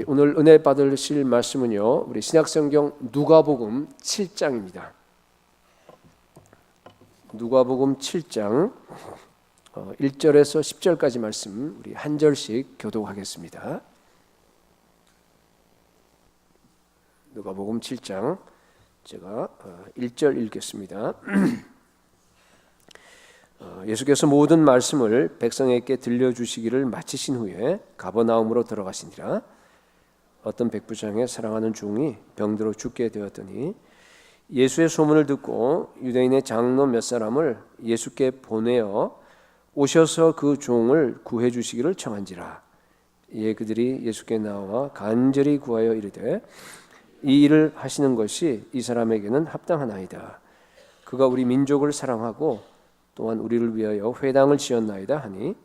오늘 은혜 받으실 말씀은요, 우리 신약성경 누가복음 7장입니다. 누가복음 7장 1절에서 10절까지 말씀 우리 한 절씩 교독하겠습니다. 누가복음 7장 제가 1절 읽겠습니다. 예수께서 모든 말씀을 백성에게 들려주시기를 마치신 후에 가버나움으로 들어가시니라. 어떤 백부장의 사랑하는 종이 병들어 죽게 되었더니 예수의 소문을 듣고 유대인의 장로 몇 사람을 예수께 보내어 오셔서 그 종을 구해 주시기를 청한지라. 이에 그들이 예수께 나와 간절히 구하여 이르되 이 일을 하시는 것이 이 사람에게는 합당하나이다. 그가 우리 민족을 사랑하고 또한 우리를 위하여 회당을 지었나이다 하니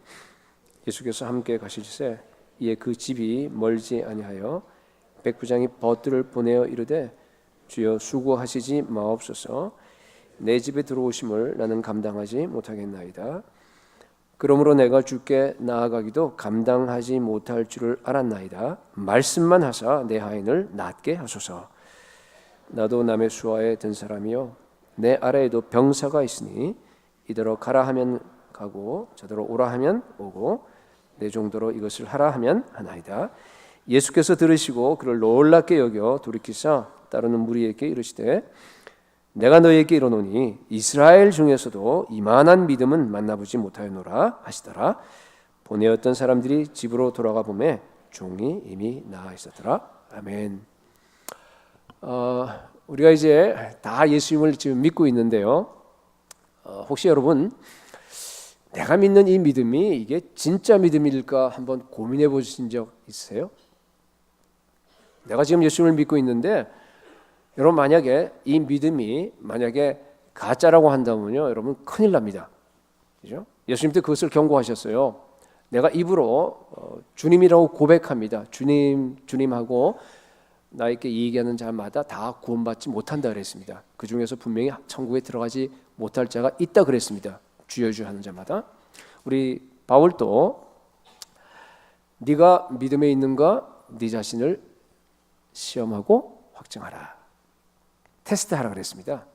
예수께서 함께 가시지세 이에 그 집이 멀지 아니하여 백부장이 벗들을 보내어 이르되 주여 수고하시지 마옵소서. 내 집에 들어오심을 나는 감당하지 못하겠나이다. 그러므로 내가 주께 나아가기도 감당하지 못할 줄을 알았나이다. 말씀만 하사 내 하인을 낫게 하소서. 나도 남의 수하에 든 사람이요 내 아래에도 병사가 있으니 이대로 가라 하면 가고 저대로 오라 하면 오고 내 정도로 이것을 하라 하면 하나이다. 예수께서 들으시고 그를 놀랍게 여겨 돌이키사 따르는 무리에게 이르시되 내가 너희에게 이르노니 이스라엘 중에서도 이만한 믿음은 만나보지 못하였노라 하시더라. 보내었던 사람들이 집으로 돌아가 보매 종이 이미 나아 있었더라. 아멘. 우리가 이제 다 예수님을 지금 믿고 있는데요. 혹시 여러분 내가 믿는 이 믿음이 이게 진짜 믿음일까 한번 고민해 보신 적 있으세요? 내가 지금 예수님을 믿고 있는데 여러분 만약에 이 믿음이 만약에 가짜라고 한다면요 여러분 큰일 납니다. 그죠? 예수님도 그것을 경고하셨어요. 내가 입으로 주님이라고 고백합니다. 주님하고 나에게 얘기하는 자마다 다 구원받지 못한다 그랬습니다. 그 중에서 분명히 천국에 들어가지 못할 자가 있다 그랬습니다. 주여 주여 하는 자마다. 우리 바울도 네가 믿음에 있는가 네 자신을 시험하고 확증하라. 테스트하라 그랬습니다.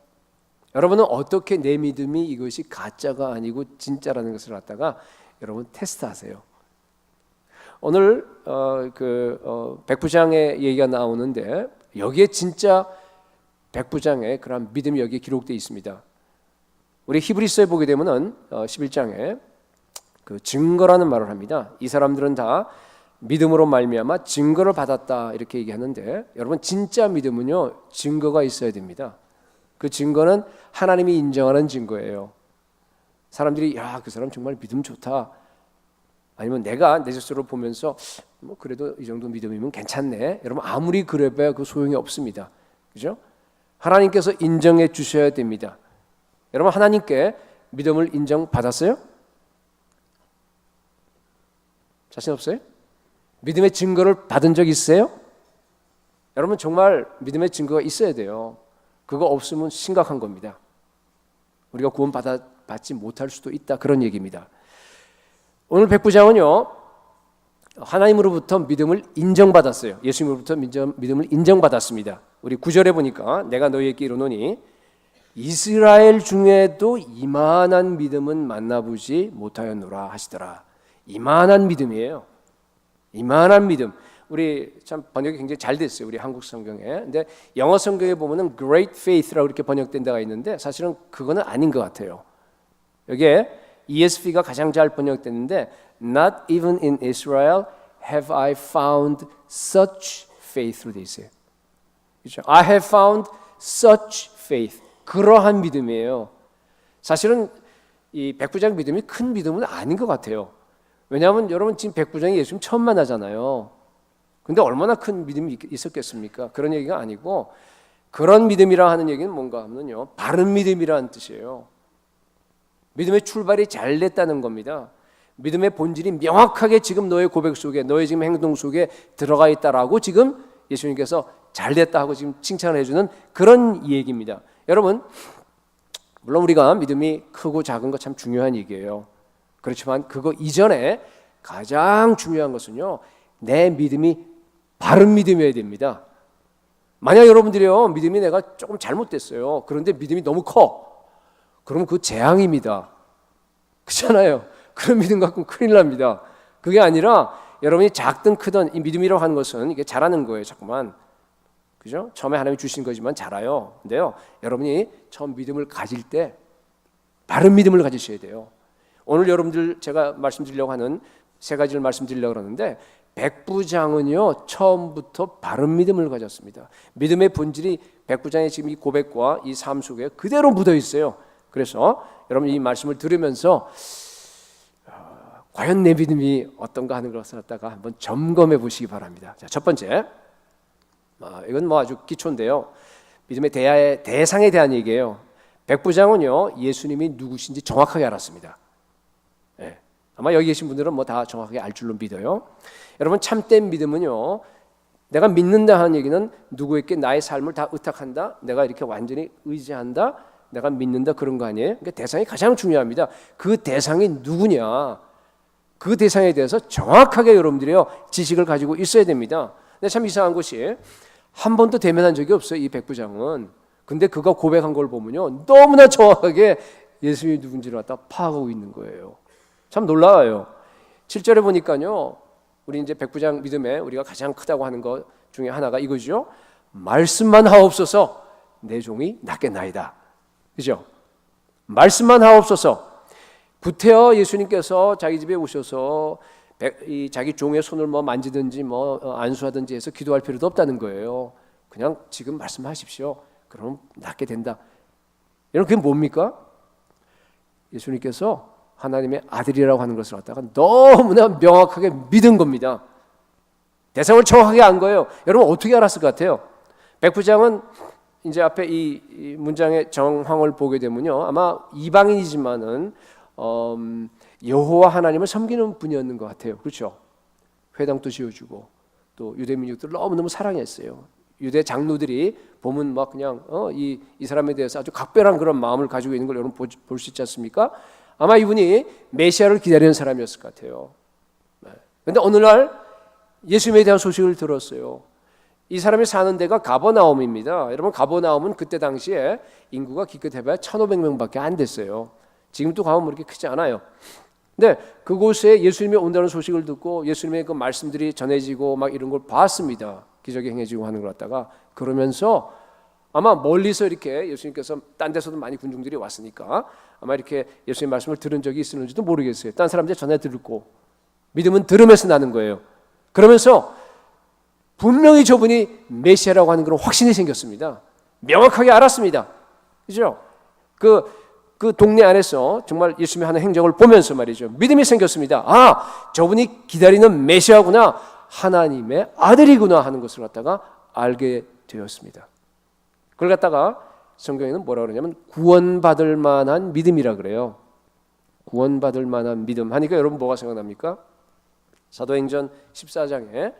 여러분은 어떻게 내 믿음이 이것이 가짜가 아니고 진짜라는 것을 갖다가 여러분 테스트하세요. 오늘 백부장의 얘기가 나오는데 여기에 진짜 백부장의 그런 믿음이 여기에 기록되어 있습니다. 우리 히브리서에 보게 되면은 11장에 그 증거라는 말을 합니다. 이 사람들은 다 믿음으로 말미암아 증거를 받았다 이렇게 얘기하는데 여러분 진짜 믿음은요 증거가 있어야 됩니다. 그 증거는 하나님이 인정하는 증거예요. 사람들이 야, 그 사람 정말 믿음 좋다. 아니면 내가 내 스스로 보면서 뭐 그래도 이 정도 믿음이면 괜찮네. 여러분 아무리 그래봐야 그 소용이 없습니다. 그죠? 하나님께서 인정해 주셔야 됩니다. 여러분 하나님께 믿음을 인정받았어요? 자신 없어요? 믿음의 증거를 받은 적 있어요? 여러분 정말 믿음의 증거가 있어야 돼요. 그거 없으면 심각한 겁니다. 우리가 구원받지 못할 수도 있다 그런 얘기입니다. 오늘 백부장은요 하나님으로부터 믿음을 인정받았어요. 예수님으로부터 믿음을 인정받았습니다. 우리 9절에 보니까 내가 너희에게 이르노니 이스라엘 중에도 이만한 믿음은 만나보지 못하였노라 하시더라. 이만한 믿음이에요. 이만한 믿음. 우리 참 번역이 굉장히 잘 됐어요. 우리 한국 성경에. 근데 영어 성경에 보면은 great faith라고 이렇게 번역된 데가 있는데 사실은 그거는 아닌 것 같아요. 여기에 ESV가 가장 잘 번역됐는데 Not even in Israel have I found such faith로 돼 있어요. 그렇죠? I have found such faith. 그러한 믿음이에요. 사실은 이 백부장 믿음이 큰 믿음은 아닌 것 같아요. 왜냐하면 여러분 지금 백부장이 예수님 처음 만나잖아요. 근데 얼마나 큰 믿음이 있었겠습니까? 그런 얘기가 아니고 그런 믿음이라 하는 얘기는 뭔가 하면요 바른 믿음이라는 뜻이에요. 믿음의 출발이 잘 됐다는 겁니다. 믿음의 본질이 명확하게 지금 너의 고백 속에 너의 지금 행동 속에 들어가 있다라고 지금 예수님께서 잘 됐다 하고 지금 칭찬을 해주는 그런 얘기입니다. 여러분 물론 우리가 믿음이 크고 작은 거 참 중요한 얘기예요. 그렇지만 그거 이전에 가장 중요한 것은요 내 믿음이 바른 믿음이어야 됩니다. 만약 여러분들이요, 믿음이 내가 조금 잘못됐어요. 그런데 믿음이 너무 커. 그러면 그 재앙입니다. 그렇잖아요. 그런 믿음 갖고 큰일 납니다. 그게 아니라 여러분이 작든 크든 이 믿음이라고 하는 것은 이게 자라는 거예요. 자꾸만. 그죠? 처음에 하나님이 주신 거지만 자라요. 근데요, 여러분이 처음 믿음을 가질 때 바른 믿음을 가지셔야 돼요. 오늘 여러분들 제가 말씀드리려고 하는 세 가지를 말씀드리려고 그러는데, 백부장은요 처음부터 바른 믿음을 가졌습니다. 믿음의 본질이 백부장의 지금 이 고백과 이 삶 속에 그대로 묻어 있어요. 그래서 여러분 이 말씀을 들으면서 과연 내 믿음이 어떤가 하는 것을 갖다가 한번 점검해 보시기 바랍니다. 자, 첫 번째, 이건 뭐 아주 기초인데요. 믿음의 대상에 대한 얘기예요. 백부장은요 예수님이 누구신지 정확하게 알았습니다. 네. 아마 여기 계신 분들은 뭐 다 정확하게 알 줄로 믿어요. 여러분, 참된 믿음은요, 내가 믿는다 하는 얘기는 누구에게 나의 삶을 다 의탁한다, 내가 이렇게 완전히 의지한다, 내가 믿는다, 그런 거 아니에요? 그러니까 대상이 가장 중요합니다. 그 대상이 누구냐, 그 대상에 대해서 정확하게 여러분들이요 지식을 가지고 있어야 됩니다. 근데 참 이상한 것이 한 번도 대면한 적이 없어요, 이 백부장은. 근데 그가 고백한 걸 보면요 너무나 정확하게 예수님이 누군지를 갖다 파악하고 있는 거예요. 참 놀라워요. 7절에 보니까요, 우리 이제 백부장 믿음에 우리가 가장 크다고 하는 것 중에 하나가 이거죠. 말씀만 하옵소서 내 종이 낫겠나이다. 그죠? 말씀만 하옵소서. 구태여 예수님께서 자기 집에 오셔서 자기 종의 손을 뭐 만지든지 뭐 안수하든지 해서 기도할 필요도 없다는 거예요. 그냥 지금 말씀하십시오. 그럼 낫게 된다. 여러분, 그게 뭡니까? 예수님께서 하나님의 아들이라고 하는 것을 갖다가 너무나 명확하게 믿은 겁니다. 대상을 정확하게 안 거예요. 여러분, 어떻게 알았을 것 같아요? 백부장은 이제 앞에 이 문장의 정황을 보게 되면요, 아마 이방인이지만은 여호와 하나님을 섬기는 분이었는 것 같아요. 그렇죠? 회당도 지어주고 또 유대 민족들을 너무너무 사랑했어요. 유대 장로들이 보면 막 그냥 이 사람에 대해서 아주 각별한 그런 마음을 가지고 있는 걸 여러분 볼 수 있지 않습니까? 아마 이분이 메시아를 기다리는 사람이었을 것 같아요. 그런데 어느 날 예수님에 대한 소식을 들었어요. 이 사람이 사는 데가 가버나움입니다. 여러분, 가버나움은 그때 당시에 인구가 기껏 해봐야 1,500명밖에 안 됐어요. 지금도 가면 그렇게 크지 않아요. 근데 그곳에 예수님이 온다는 소식을 듣고 예수님의 그 말씀들이 전해지고 막 이런 걸 봤습니다. 기적이 행해지고 하는 걸 갖다가. 그러면서 아마 멀리서 이렇게 예수님께서 딴 데서도 많이 군중들이 왔으니까 아마 이렇게 예수님 말씀을 들은 적이 있었는지도 모르겠어요. 딴 사람들 전해 듣고, 믿음은 들으면서 나는 거예요. 그러면서 분명히 저분이 메시아라고 하는 그런 확신이 생겼습니다. 명확하게 알았습니다. 그죠? 그 동네 안에서 정말 예수님이 하는 행적을 보면서 말이죠, 믿음이 생겼습니다. 아, 저분이 기다리는 메시아구나, 하나님의 아들이구나 하는 것을 갖다가 알게 되었습니다. 그걸 갖다가 성경에는 뭐라 그러냐면 구원받을 만한 믿음이라 그래요. 구원받을 만한 믿음 하니까 여러분 뭐가 생각납니까? 사도행전 14장에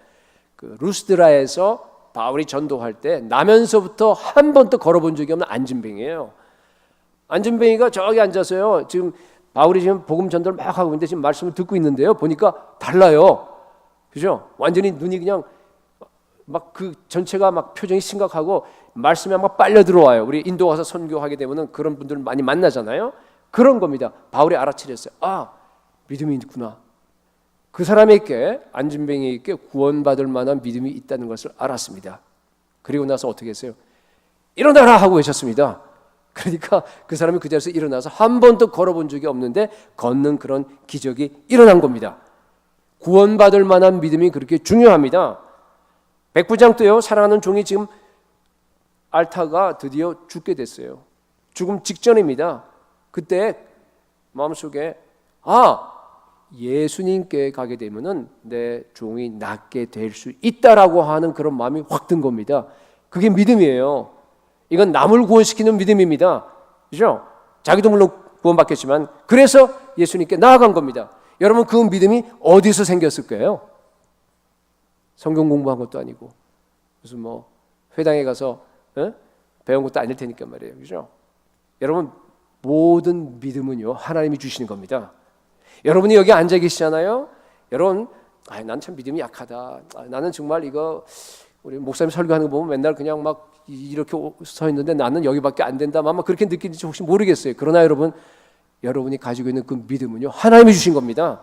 그 루스드라에서 바울이 전도할 때 나면서부터 한 번도 걸어본 적이 없는 안진뱅이에요. 안진뱅이가 저기 앉아서요, 지금 바울이 지금 복음 전도를 막 하고 있는데 지금 말씀을 듣고 있는데요, 보니까 달라요. 그죠? 완전히 눈이 그냥 막 그 전체가 막 표정이 심각하고 말씀이 막 빨려 들어와요. 우리 인도 가서 선교하게 되면은 그런 분들 많이 만나잖아요. 그런 겁니다. 바울이 알아차렸어요. 아, 믿음이 있구나. 그 사람에게, 안진뱅이에게 구원받을 만한 믿음이 있다는 것을 알았습니다. 그리고 나서 어떻게 했어요? 일어나라 하고 외쳤습니다. 그러니까 그 사람이 그 자리에서 일어나서 한 번도 걸어본 적이 없는데 걷는 그런 기적이 일어난 겁니다. 구원받을 만한 믿음이 그렇게 중요합니다. 백부장 때요, 사랑하는 종이 지금 앓다가 드디어 죽게 됐어요. 죽음 직전입니다. 그때 마음속에 예수님께 가게 되면은 내 종이 낫게 될 수 있다라고 하는 그런 마음이 확 든 겁니다. 그게 믿음이에요. 이건 남을 구원시키는 믿음입니다. 그죠? 자기도 물론 구원받겠지만, 그래서 예수님께 나아간 겁니다. 여러분, 그 믿음이 어디서 생겼을 거예요? 성경 공부한 것도 아니고 무슨 뭐 회당에 가서 배운 것도 아닐 테니까 말이에요. 그죠? 여러분, 모든 믿음은요 하나님이 주시는 겁니다. 여러분이 여기 앉아 계시잖아요. 여러분, 난 참 믿음이 약하다. 나는 정말 이거 우리 목사님 설교하는 거 보면 맨날 그냥 막 이렇게 서 있는데 나는 여기밖에 안 된다. 아마 그렇게 느끼는지 혹시 모르겠어요. 그러나 여러분이 가지고 있는 그 믿음은요, 하나님이 주신 겁니다.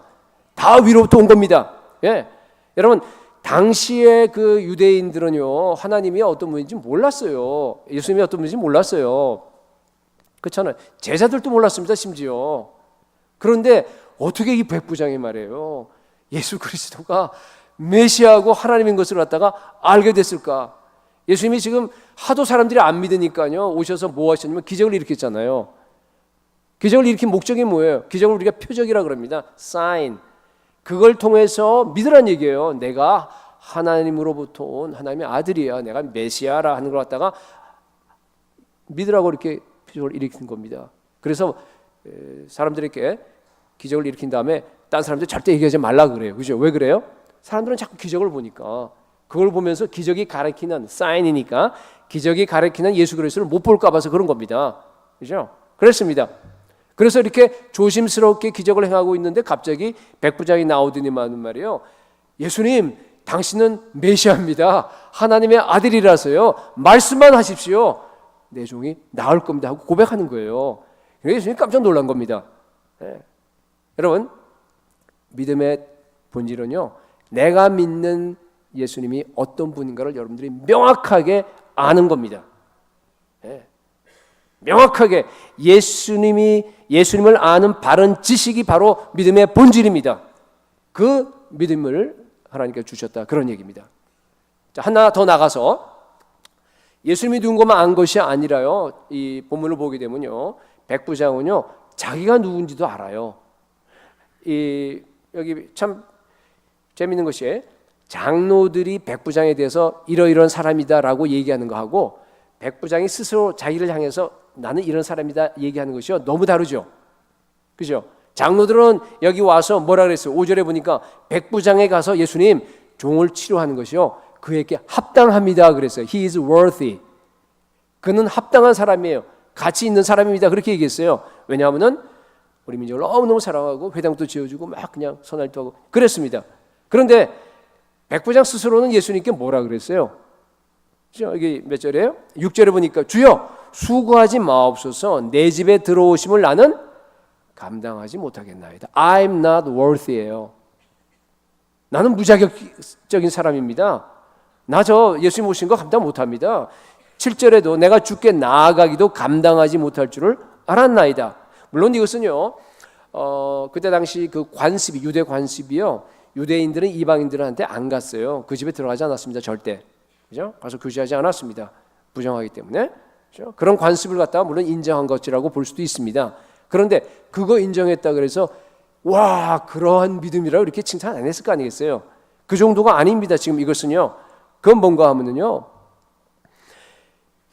다 위로부터 온 겁니다. 예, 여러분 당시에 그 유대인들은요, 하나님이 어떤 분인지 몰랐어요. 예수님이 어떤 분인지 몰랐어요. 그렇잖아요. 제자들도 몰랐습니다, 심지어. 그런데 어떻게 이 백부장이 말이에요, 예수 그리스도가 메시아고 하나님인 것을 갖다가 알게 됐을까? 예수님이 지금 하도 사람들이 안 믿으니까요, 오셔서 뭐 하셨냐면 기적을 일으켰잖아요. 기적을 일으킨 목적이 뭐예요? 기적을 우리가 표적이라 그럽니다. sign. 그걸 통해서 믿으란 얘기예요. 내가 하나님으로부터 온 하나님의 아들이야, 내가 메시아라 하는 걸 갖다가 믿으라고 이렇게 기적을 일으킨 겁니다. 그래서 사람들에게 기적을 일으킨 다음에 딴 사람들 절대 얘기하지 말라 그래요. 그죠? 왜 그래요? 사람들은 자꾸 기적을 보니까, 그걸 보면서 기적이 가리키는 사인이니까 기적이 가리키는 예수 그리스도를 못 볼까 봐서 그런 겁니다. 그죠? 그렇습니다. 그래서 이렇게 조심스럽게 기적을 행하고 있는데 갑자기 백부장이 나오더니만 말이에요, 예수님 당신은 메시아입니다, 하나님의 아들이라서요, 말씀만 하십시오, 내 종이 나을 겁니다 하고 고백하는 거예요. 그래서 예수님이 깜짝 놀란 겁니다. 네. 여러분, 믿음의 본질은요, 내가 믿는 예수님이 어떤 분인가를 여러분들이 명확하게 아는 겁니다. 네. 명확하게 예수님을 아는 바른 지식이 바로 믿음의 본질입니다. 그 믿음을 하나님께서 주셨다, 그런 얘기입니다. 자, 하나 더 나가서 예수님이 누군가만 안 것이 아니라요, 이 본문을 보게 되면요, 백부장은요 자기가 누군지도 알아요. 여기 참 재밌는 것이, 장로들이 백부장에 대해서 이러이러한 사람이다라고 얘기하는 거하고 백부장이 스스로 자기를 향해서 나는 이런 사람이다 얘기하는 것이요, 너무 다르죠. 그죠? 장로들은 여기 와서 뭐라 그랬어요? 5절에 보니까 백부장에 가서 예수님 종을 치료하는 것이요, 그에게 합당합니다 그랬어요. He is worthy. 그는 합당한 사람이에요, 가치 있는 사람입니다, 그렇게 얘기했어요. 왜냐하면 우리 민족을 너무너무 사랑하고 회당도 지어주고 막 그냥 선할도 하고 그랬습니다. 그런데 백부장 스스로는 예수님께 뭐라 그랬어요? 여기 몇 절이에요? 6절에 보니까 주여 수고하지 마옵소서, 내 집에 들어오심을 나는 감당하지 못하겠나이다. I'm not worthy예요. 나는 무자격적인 사람입니다. 나 저 예수님 오신 거 감당 못합니다. 7절에도 내가 주께 나아가기도 감당하지 못할 줄을 알았나이다. 물론 이것은요, 그때 당시 그 관습이, 유대 관습이요, 유대인들은 이방인들한테 안 갔어요. 그 집에 들어가지 않았습니다, 절대. 그죠? 가서 교제하지 않았습니다, 부정하기 때문에. 그죠? 그런 관습을 갖다가 물론 인정한 것이라고 볼 수도 있습니다. 그런데 그거 인정했다 그래서 와, 그러한 믿음이라고 이렇게 칭찬 안 했을 거 아니겠어요? 그 정도가 아닙니다. 지금 이것은요, 그건 뭔가 하면은요,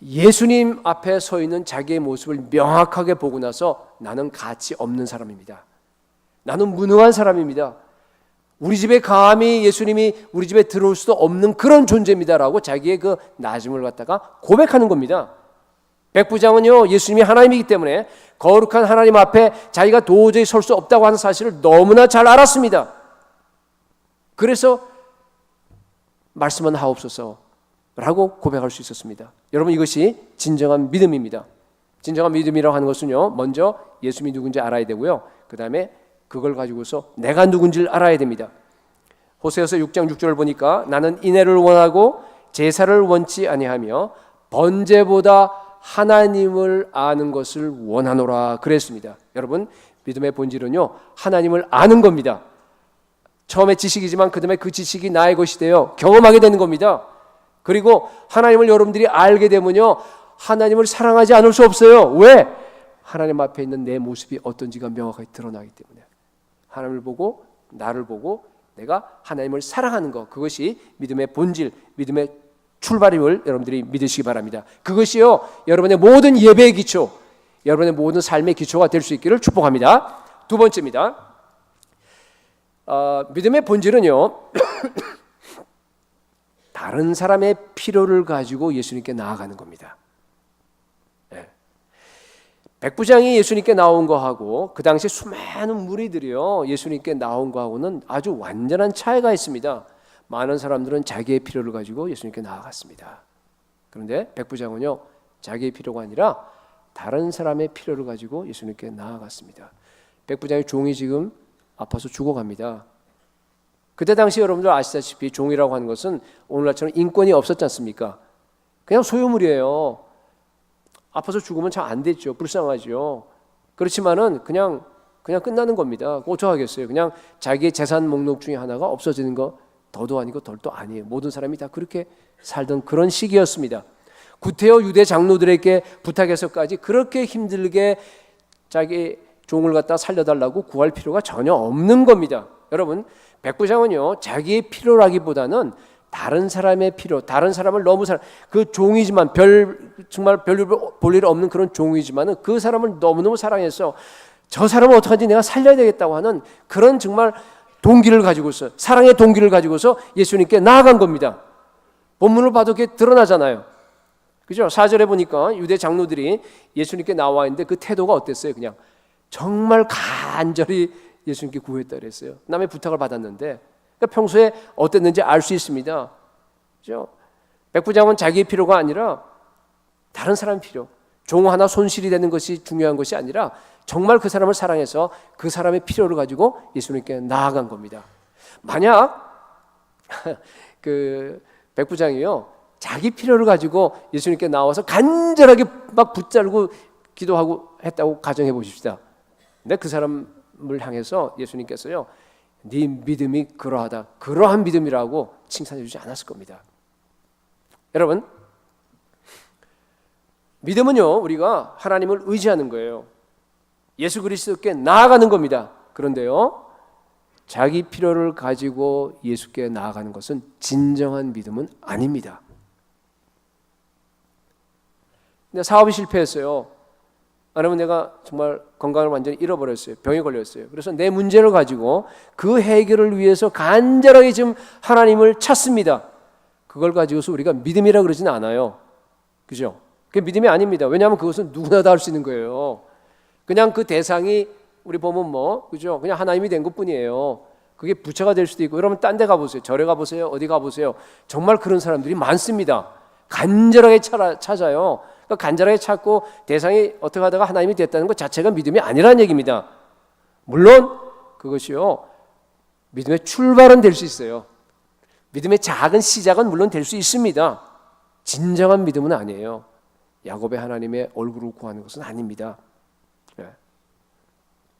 예수님 앞에 서 있는 자기의 모습을 명확하게 보고 나서 나는 가치 없는 사람입니다, 나는 무능한 사람입니다, 우리 집에 감히 예수님이 우리 집에 들어올 수도 없는 그런 존재입니다라고 자기의 그 낮음을 갖다가 고백하는 겁니다. 백부장은요, 예수님이 하나님이기 때문에 거룩한 하나님 앞에 자기가 도저히 설 수 없다고 하는 사실을 너무나 잘 알았습니다. 그래서 말씀만 하옵소서라고 고백할 수 있었습니다. 여러분, 이것이 진정한 믿음입니다. 진정한 믿음이라고 하는 것은요, 먼저 예수님이 누군지 알아야 되고요, 그 다음에 그걸 가지고서 내가 누군지를 알아야 됩니다. 호세아서 6장 6절을 보니까 나는 인애를 원하고 제사를 원치 아니하며 번제보다 하나님을 아는 것을 원하노라 그랬습니다. 여러분, 믿음의 본질은요, 하나님을 아는 겁니다. 처음에 지식이지만 그 다음에 그 지식이 나의 것이 되어 경험하게 되는 겁니다. 그리고 하나님을 여러분들이 알게 되면요, 하나님을 사랑하지 않을 수 없어요. 왜? 하나님 앞에 있는 내 모습이 어떤지가 명확하게 드러나기 때문에. 하나님을 보고 나를 보고 내가 하나님을 사랑하는 것, 그것이 믿음의 본질, 믿음의 출발임을 여러분들이 믿으시기 바랍니다. 그것이요, 여러분의 모든 예배의 기초, 여러분의 모든 삶의 기초가 될 수 있기를 축복합니다. 두 번째입니다. 믿음의 본질은요, 다른 사람의 필요를 가지고 예수님께 나아가는 겁니다. 백부장이 예수님께 나온 거하고 그 당시 수많은 무리들이요 예수님께 나온 거하고는 아주 완전한 차이가 있습니다. 많은 사람들은 자기의 필요를 가지고 예수님께 나아갔습니다. 그런데 백부장은요 자기의 필요가 아니라 다른 사람의 필요를 가지고 예수님께 나아갔습니다. 백부장의 종이 지금 아파서 죽어갑니다. 그때 당시 여러분들 아시다시피 종이라고 하는 것은 오늘날처럼 인권이 없었지 않습니까? 그냥 소유물이에요. 아파서 죽으면 참 안 됐죠. 불쌍하죠. 그렇지만은 그냥 끝나는 겁니다. 어쩌하겠어요. 그냥 자기의 재산 목록 중에 하나가 없어지는 거 더도 아니고 덜도 아니에요. 모든 사람이 다 그렇게 살던 그런 시기였습니다. 구태여 유대 장로들에게 부탁해서까지 그렇게 힘들게 자기 종을 갖다 살려달라고 구할 필요가 전혀 없는 겁니다. 여러분, 백부장은요 자기의 필요라기보다는 다른 사람의 필요, 다른 사람을 너무 그 종이지만 정말 별로 볼 일 없는 그런 종이지만은 그 사람을 너무너무 사랑해서 저 사람을 어떡하지 내가 살려야 되겠다고 하는 그런 정말 동기를 가지고서 사랑의 동기를 가지고서 예수님께 나아간 겁니다. 본문을 봐도 그게 드러나잖아요. 그죠? 4절에 보니까 유대 장로들이 예수님께 나와 있는데 그 태도가 어땠어요? 그냥 정말 간절히 예수님께 구했다 그랬어요. 남의 부탁을 받았는데 그러니까 평소에 어땠는지 알 수 있습니다. 그죠? 백부장은 자기의 필요가 아니라 다른 사람의 필요, 종 하나 손실이 되는 것이 중요한 것이 아니라 정말 그 사람을 사랑해서 그 사람의 필요를 가지고 예수님께 나아간 겁니다. 만약 그 백부장이요 자기 필요를 가지고 예수님께 나와서 간절하게 막 붙잡고 기도하고 했다고 가정해 보십시다. 근데 그 사람을 향해서 예수님께서요 네 믿음이 그러하다, 그러한 믿음이라고 칭찬해 주지 않았을 겁니다. 여러분, 믿음은요 우리가 하나님을 의지하는 거예요. 예수 그리스도께 나아가는 겁니다. 그런데요 자기 필요를 가지고 예수께 나아가는 것은 진정한 믿음은 아닙니다. 근데 사업이 실패했어요. 왜냐면 내가 정말 건강을 완전히 잃어버렸어요. 병에 걸렸어요. 그래서 내 문제를 가지고 그 해결을 위해서 간절하게 지금 하나님을 찾습니다. 그걸 가지고서 우리가 믿음이라 그러지는 않아요. 그죠? 그게 믿음이 아닙니다. 왜냐하면 그것은 누구나 다 할 수 있는 거예요. 그냥 그 대상이 우리 보면 그죠? 그냥 하나님이 된 것뿐이에요. 그게 부처가 될 수도 있고, 여러분 딴 데 가보세요. 절에 가보세요. 어디 가보세요. 정말 그런 사람들이 많습니다. 간절하게 찾아요. 그러니까 간절하게 찾고 대상이 어떻게 하다가 하나님이 됐다는 것 자체가 믿음이 아니라는 얘기입니다. 물론 그것이요 믿음의 출발은 될 수 있어요. 믿음의 작은 시작은 물론 될 수 있습니다. 진정한 믿음은 아니에요. 야곱의 하나님의 얼굴을 구하는 것은 아닙니다.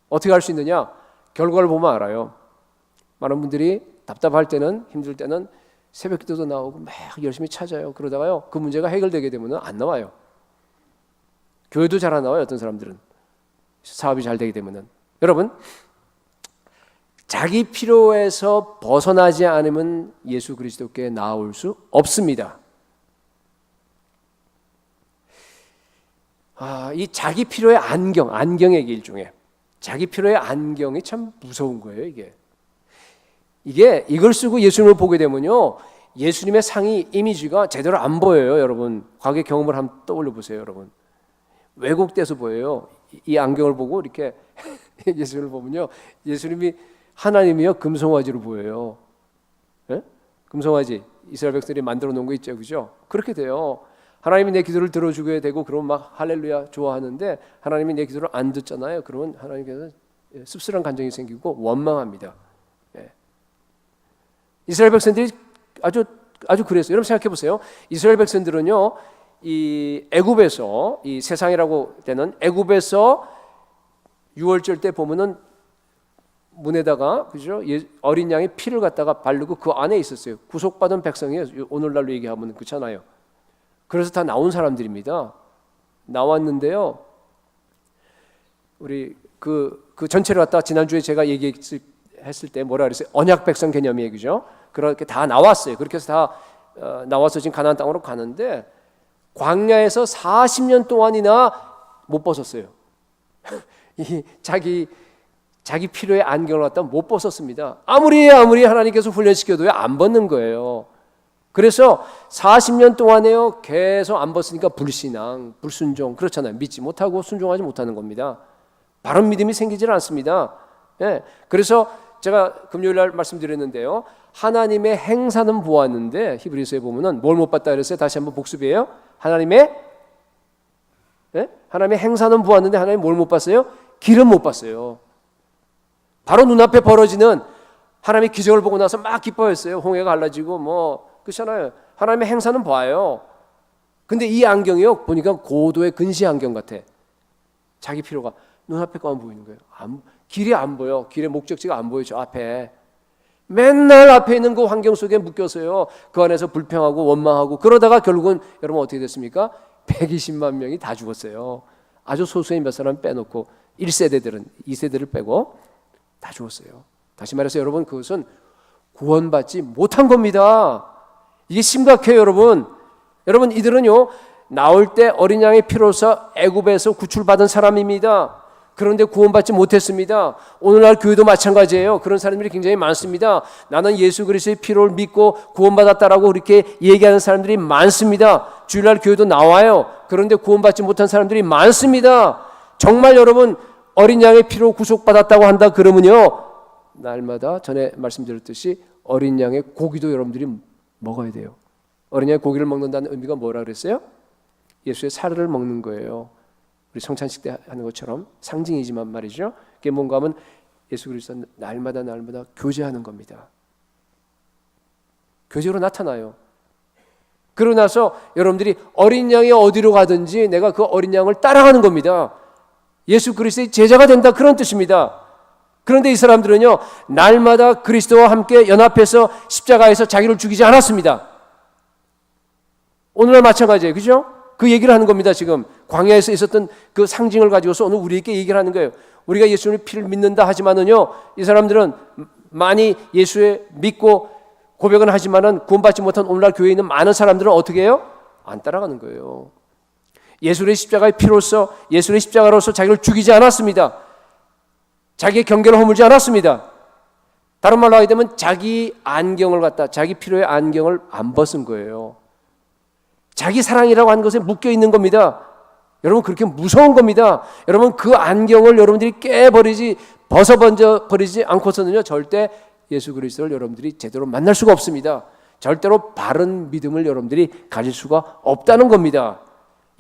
어떻게 할 수 있느냐? 결과를 보면 알아요. 많은 분들이 답답할 때는, 힘들 때는 새벽 기도도 나오고 막 열심히 찾아요. 그러다가요 그 문제가 해결되게 되면 안 나와요. 교회도 잘 안 나와요. 어떤 사람들은 사업이 잘 되게 되면은. 여러분, 자기 필요에서 벗어나지 않으면 예수 그리스도께 나아올 수 없습니다. 이 자기 필요의 안경의 일종의 자기 필요의 안경이 참 무서운 거예요. 이걸 쓰고 예수님을 보게 되면요 예수님의 상이 이미지가 제대로 안 보여요. 여러분 과거의 경험을 한번 떠올려 보세요. 여러분 왜곡돼서 보여요. 이 안경을 보고 이렇게 예수님을 보면요 예수님이 하나님이요 금송아지로 보여요. 네? 금송아지 이스라엘 백성들이 만들어 놓은 거 있죠, 그죠? 그렇게 돼요. 하나님이 내 기도를 들어주게 되고 그러면 막 할렐루야 좋아하는데 하나님이 내 기도를 안 듣잖아요. 그러면 하나님께서 씁쓸한 감정이 생기고 원망합니다. 예. 이스라엘 백성들이 아주 그랬어요. 여러분 생각해 보세요. 이스라엘 백성들은요 이 애굽에서 이 세상이라고 되는 애굽에서 유월절 때 보면은 문에다가 그죠 어린 양의 피를 갖다가 바르고 그 안에 있었어요. 구속받은 백성이에요. 오늘날로 얘기하면 그렇잖아요. 그래서 다 나온 사람들입니다. 나왔는데요. 우리 그 전체를 갖다 지난주에 제가 얘기했을 때 뭐라 그랬어요? 언약 백성 개념이에요, 그죠? 그렇게 다 나왔어요. 그렇게 해서 다 나와서 지금 가나안 땅으로 가는데 광야에서 40년 동안이나 못 벗었어요. 이 자기 필요의 안경을 갖다 못 벗었습니다. 아무리 하나님께서 훈련시켜도요 안 벗는 거예요. 그래서 40년 동안에요 계속 안 벗으니까 불신앙, 불순종, 그렇잖아요. 믿지 못하고 순종하지 못하는 겁니다. 바른 믿음이 생기질 않습니다. 예, 그래서 제가 금요일 날 말씀드렸는데요, 하나님의 행사는 보았는데 히브리서에 보면은 뭘 못 봤다 그랬어요? 다시 한번 복습이에요. 하나님의 행사는 보았는데 하나님 뭘 못 봤어요? 길은 못 봤어요. 바로 눈앞에 벌어지는 하나님의 기적을 보고 나서 막 기뻐했어요. 홍해가 갈라지고 뭐 그렇잖아요. 하나님의 행사는 봐요. 근데 이 안경이요 보니까 고도의 근시 안경 같아. 자기 필요가 눈앞에 거만 보이는 거예요. 길이 안 보여. 길의 목적지가 안 보여. 저 앞에 맨날 앞에 있는 그 환경 속에 묶여서요 그 안에서 불평하고 원망하고 그러다가 결국은 여러분 어떻게 됐습니까? 120만 명이 다 죽었어요. 아주 소수의 몇 사람 빼놓고 1세대들은 2세대를 빼고 다 죽었어요. 다시 말해서 여러분 그것은 구원받지 못한 겁니다. 이게 심각해요. 여러분 이들은요 나올 때 어린 양의 피로서 애굽에서 구출받은 사람입니다. 그런데 구원받지 못했습니다. 오늘날 교회도 마찬가지예요. 그런 사람들이 굉장히 많습니다. 나는 예수 그리스도의 피를 믿고 구원받았다라고 그렇게 얘기하는 사람들이 많습니다. 주일날 교회도 나와요. 그런데 구원받지 못한 사람들이 많습니다. 정말 여러분 어린 양의 피로 구속받았다고 한다 그러면요 날마다 전에 말씀드렸듯이 어린 양의 고기도 여러분들이 먹어야 돼요. 어린 양의 고기를 먹는다는 의미가 뭐라 그랬어요? 예수의 살을 먹는 거예요. 우리 성찬식 때 하는 것처럼 상징이지만 말이죠. 그게 뭔가 하면 예수 그리스도는 날마다 교제하는 겁니다. 교제로 나타나요. 그러고 나서 여러분들이 어린 양이 어디로 가든지 내가 그 어린 양을 따라가는 겁니다. 예수 그리스도의 제자가 된다 그런 뜻입니다. 그런데 이 사람들은요 날마다 그리스도와 함께 연합해서 십자가에서 자기를 죽이지 않았습니다. 오늘날 마찬가지예요. 그죠? 그 얘기를 하는 겁니다. 지금 광야에서 있었던 그 상징을 가지고서 오늘 우리에게 얘기를 하는 거예요. 우리가 예수님의 피를 믿는다 하지만은요 이 사람들은 많이 예수에 믿고 고백은 하지만은 구원받지 못한 오늘날 교회에 있는 많은 사람들은 어떻게 해요? 안 따라가는 거예요. 예수의 십자가의 피로서 예수의 십자가로서 자기를 죽이지 않았습니다. 자기의 경계를 허물지 않았습니다. 다른 말로 하게 되면 자기 안경을 갖다 자기 필요의 안경을 안 벗은 거예요. 자기 사랑이라고 하는 것에 묶여 있는 겁니다. 여러분 그렇게 무서운 겁니다. 여러분 그 안경을 여러분들이 벗어버리지 않고서는요 절대 예수 그리스도를 여러분들이 제대로 만날 수가 없습니다. 절대로 바른 믿음을 여러분들이 가질 수가 없다는 겁니다.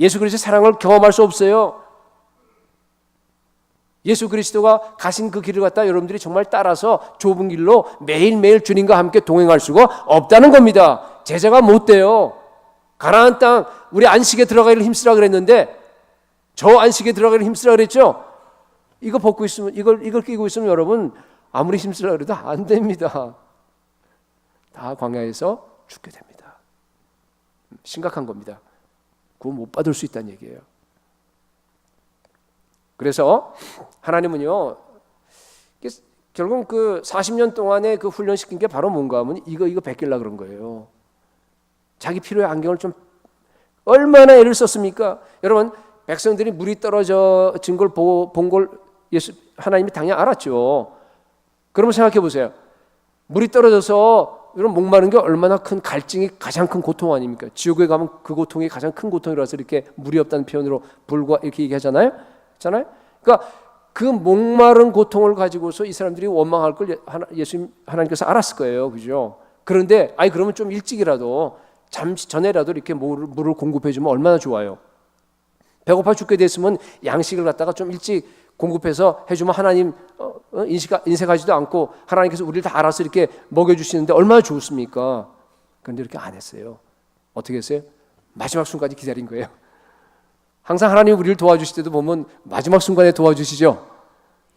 예수 그리스도의 사랑을 경험할 수 없어요. 예수 그리스도가 가신 그 길을 갖다 여러분들이 정말 따라서 좁은 길로 매일매일 주님과 함께 동행할 수가 없다는 겁니다. 제자가 못 돼요. 가나안 땅 우리 안식에 들어가기를 힘쓰라 그랬는데 저 안식에 들어가기를 힘쓰라 그랬죠. 이거 벗고 있으면 이걸 끼고 있으면 여러분 아무리 힘쓰라 그래도 안 됩니다. 다 광야에서 죽게 됩니다. 심각한 겁니다. 구원 못 받을 수 있다는 얘기예요. 그래서 하나님은요 결국 그 40년 동안에 그 훈련시킨 게 바로 뭔가 하면 이거 베끼려고 그런 거예요. 자기 필요의 안경을 좀 얼마나 애를 썼습니까? 여러분 백성들이 물이 떨어진 걸 본 걸 하나님이 당연히 알았죠. 그러면 생각해 보세요. 물이 떨어져서 여러분 목마른 게 얼마나 큰 갈증이 가장 큰 고통 아닙니까? 지옥에 가면 그 고통이 가장 큰 고통이라서 이렇게 물이 없다는 표현으로 불과 이렇게 얘기하잖아요. 그러니까 그 목마른 고통을 가지고서 이 사람들이 원망할 걸 하나님께서 알았을 거예요. 그죠? 그런데 그러면 좀 일찍이라도 잠시 전에라도 이렇게 물을 공급해 주면 얼마나 좋아요. 배고파 죽게 됐으면 양식을 갖다가 좀 일찍 공급해서 해주면 하나님 인색하지도 않고 하나님께서 우리를 다 알아서 이렇게 먹여주시는데 얼마나 좋습니까? 그런데 이렇게 안 했어요. 어떻게 했어요? 마지막 순간까지 기다린 거예요. 항상 하나님이 우리를 도와주실 때도 보면 마지막 순간에 도와주시죠.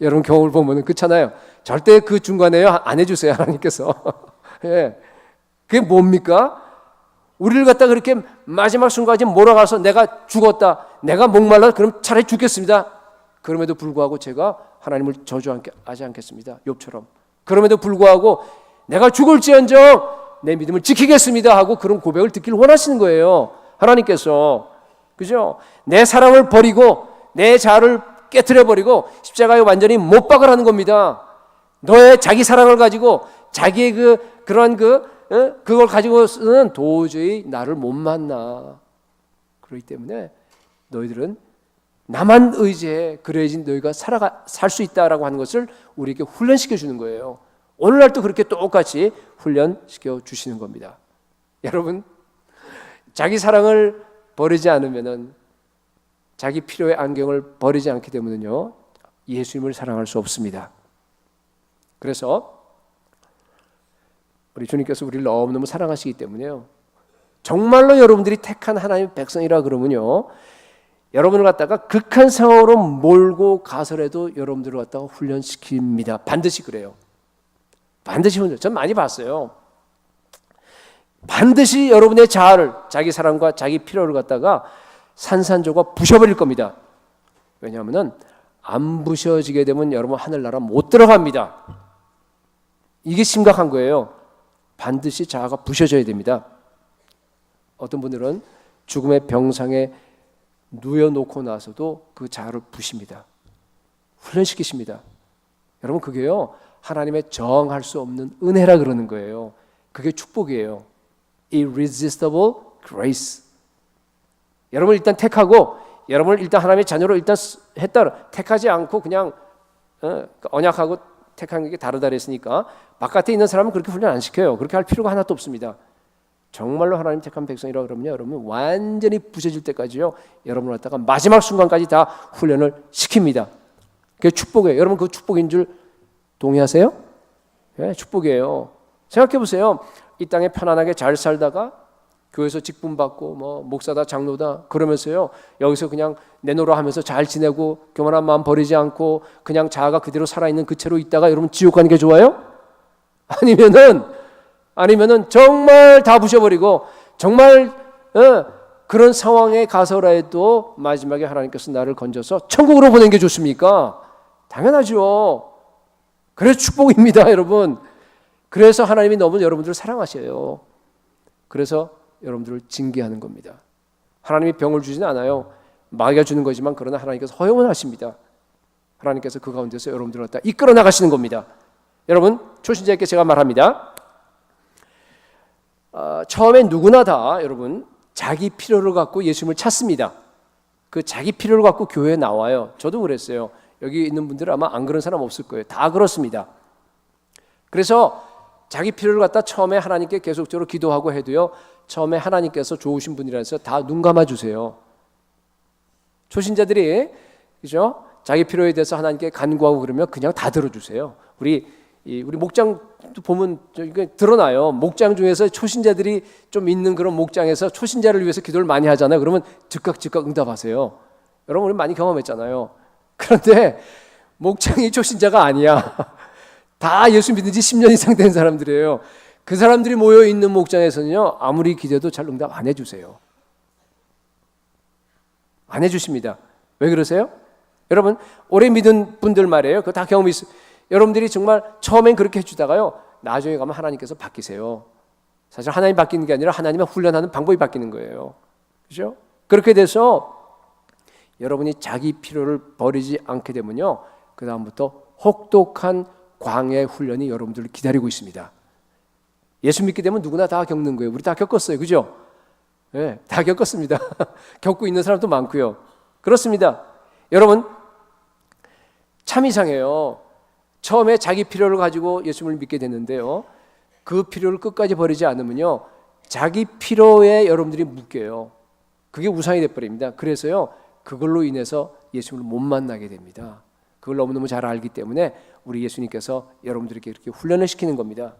여러분 경험을 보면 그렇잖아요. 절대 그 중간에 안 해주세요. 하나님께서. 예. 그게 뭡니까? 우리를 갖다 그렇게 마지막 순간까지 몰아가서 내가 죽었다, 내가 목말라, 그럼 차라리 죽겠습니다. 그럼에도 불구하고 제가 하나님을 저주하지 않겠습니다. 욥처럼. 그럼에도 불구하고 내가 죽을지언정 내 믿음을 지키겠습니다 하고 그런 고백을 듣기를 원하시는 거예요. 하나님께서. 그죠? 내 사랑을 버리고 내 자아를 깨트려버리고 십자가에 완전히 못 박으라는 겁니다. 너의 자기 사랑을 가지고 자기의 그러한 그걸 가지고서는 도저히 나를 못 만나. 그렇기 때문에 너희들은 나만 의지해. 그래야지 너희가 살 수 있다라고 하는 것을 우리에게 훈련시켜 주는 거예요. 오늘날도 그렇게 똑같이 훈련시켜 주시는 겁니다. 여러분, 자기 사랑을 버리지 않으면은, 자기 필요의 안경을 버리지 않게 되면요, 예수님을 사랑할 수 없습니다. 그래서 우리 주님께서 우리를 너무너무 사랑하시기 때문에요, 정말로 여러분들이 택한 하나님의 백성이라 그러면요, 여러분을 갖다가 극한 상황으로 몰고 가서라도 여러분들을 갖다가 훈련시킵니다. 반드시 그래요. 반드시 훈련. 전 많이 봤어요. 반드시 여러분의 자아를, 자기 사랑과 자기 필요를 갖다가 산산조각 부셔버릴 겁니다. 왜냐하면 안 부셔지게 되면 여러분 하늘나라 못 들어갑니다. 이게 심각한 거예요. 반드시 자아가 부셔져야 됩니다. 어떤 분들은 죽음의 병상에 누워놓고 나서도 그 자아를 부십니다. 훈련시키십니다. 여러분, 그게요, 하나님의 정할 수 없는 은혜라 그러는 거예요. 그게 축복이에요. Irresistible grace. 여러분을 일단 택하고, 여러분을 일단 하나님의 자녀로 일단 했다. 택하지 않고 그냥 언약하고 택한 게 다르다 그랬으니까 바깥에 있는 사람은 그렇게 훈련 안 시켜요. 그렇게 할 필요가 하나도 없습니다. 정말로 하나님 택한 백성이라고 그러면요, 여러분 완전히 부서질 때까지요, 여러분을 갖다가 마지막 순간까지 다 훈련을 시킵니다. 그게 축복이에요. 여러분, 그 축복인 줄 동의하세요? 네, 축복이에요. 생각해 보세요. 이 땅에 편안하게 잘 살다가 교회에서 직분 받고 뭐 목사다 장로다 그러면서요, 여기서 그냥 내노라 하면서 잘 지내고 교만한 마음 버리지 않고 그냥 자아가 그대로 살아있는 그 채로 있다가 여러분 지옥 가는 게 좋아요? 아니면은 정말 다 부셔버리고 정말 그런 상황에 가서라도 마지막에 하나님께서 나를 건져서 천국으로 보낸 게 좋습니까? 당연하죠. 그래서 축복입니다, 여러분. 그래서 하나님이 너무 여러분들을 사랑하셔요. 그래서 여러분들을 징계하는 겁니다. 하나님이 병을 주지는 않아요. 마귀가 주는 거지만, 그러나 하나님께서 허용을 하십니다. 하나님께서 그 가운데서 여러분들을 갖다 이끌어 나가시는 겁니다. 여러분, 초신자에게 제가 말합니다. 처음에 누구나 다 여러분 자기 필요를 갖고 예수님을 찾습니다. 그 자기 필요를 갖고 교회에 나와요. 저도 그랬어요. 여기 있는 분들은 아마 안 그런 사람 없을 거예요. 다 그렇습니다. 그래서 자기 필요를 갖다 처음에 하나님께 계속적으로 기도하고 해도요, 처음에 하나님께서 좋으신 분이라서 다 눈 감아 주세요. 초신자들이, 그죠? 자기 필요에 대해서 하나님께 간구하고 그러면 그냥 다 들어주세요. 우리 목장도 보면 드러나요. 목장 중에서 초신자들이 좀 있는 그런 목장에서 초신자를 위해서 기도를 많이 하잖아요. 그러면 즉각 응답하세요. 여러분, 우리 많이 경험했잖아요. 그런데 목장이 초신자가 아니야. 다 예수 믿은 지 10년 이상 된 사람들이에요. 그 사람들이 모여 있는 목장에서는요, 아무리 기도해도 잘 응답 안 해주세요. 안 해주십니다. 왜 그러세요? 여러분, 오래 믿은 분들 말이에요. 그거 다 경험이 있어요. 여러분들이 정말 처음엔 그렇게 해주다가요, 나중에 가면 하나님께서 바뀌세요. 사실 하나님 바뀌는 게 아니라 하나님의 훈련하는 방법이 바뀌는 거예요. 그죠? 그렇게 돼서 여러분이 자기 필요를 버리지 않게 되면요, 그 다음부터 혹독한 광야의 훈련이 여러분들을 기다리고 있습니다. 예수 믿게 되면 누구나 다 겪는 거예요. 우리 다 겪었어요. 그죠? 네, 다 겪었습니다. 겪고 있는 사람도 많고요. 그렇습니다. 여러분, 참 이상해요. 처음에 자기 필요를 가지고 예수님을 믿게 됐는데요, 그 필요를 끝까지 버리지 않으면요, 자기 필요에 여러분들이 묶여요. 그게 우상이 돼버립니다. 그래서요, 그걸로 인해서 예수님을 못 만나게 됩니다. 그걸 너무너무 잘 알기 때문에 우리 예수님께서 여러분들에게 이렇게 훈련을 시키는 겁니다.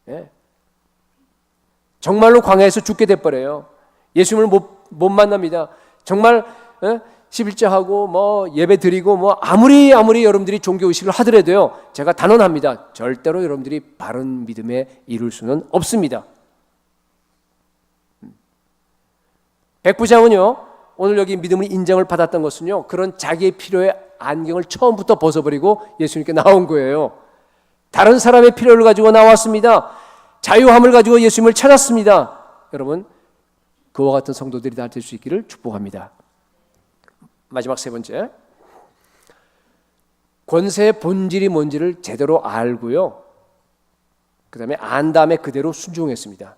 예. 정말로 광야에서 죽게 돼버려요. 예수님을 못 만납니다. 정말 11자하고 뭐 예배 드리고 뭐 아무리 여러분들이 종교의식을 하더라도요, 제가 단언합니다. 절대로 여러분들이 바른 믿음에 이룰 수는 없습니다. 백부장은요, 오늘 여기 믿음을 인정을 받았던 것은요, 그런 자기의 필요의 안경을 처음부터 벗어버리고 예수님께 나온 거예요. 다른 사람의 필요를 가지고 나왔습니다. 자유함을 가지고 예수님을 찾았습니다. 여러분, 그와 같은 성도들이 다 될 수 있기를 축복합니다. 마지막 세 번째, 권세의 본질이 뭔지를 제대로 알고요, 그 다음에 안 다음에 그대로 순종했습니다.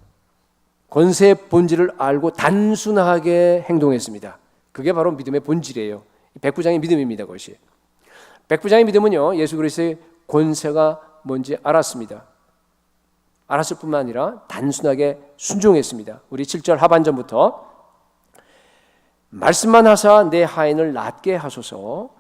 권세의 본질을 알고 단순하게 행동했습니다. 그게 바로 믿음의 본질이에요. 백부장의 믿음입니다. 그것이. 백부장의 믿음은요, 예수 그리스도의 권세가 뭔지 알았습니다. 알았을 뿐만 아니라 단순하게 순종했습니다. 우리 7절 하반전부터 말씀만 하사 내 하인을 낫게 하소서.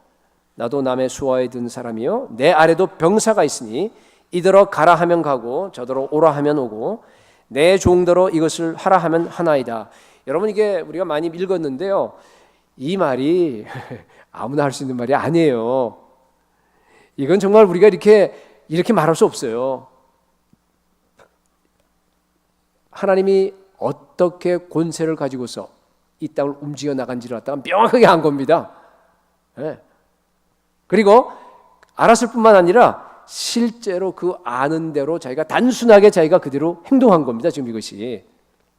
나도 남의 수하에 든 사람이요 내 아래도 병사가 있으니 이더러 가라 하면 가고 저더러 오라 하면 오고 내 종더러 이것을 하라 하면 하나이다. 여러분, 이게 우리가 많이 읽었는데요, 이 말이 아무나 할 수 있는 말이 아니에요. 이건 정말 우리가 이렇게 말할 수 없어요. 하나님이 어떻게 권세를 가지고서 이 땅을 움직여 나간지를 갖다가 명확하게 한 겁니다. 네. 그리고 알았을 뿐만 아니라 실제로 그 아는 대로 자기가 단순하게 자기가 그대로 행동한 겁니다. 지금 이것이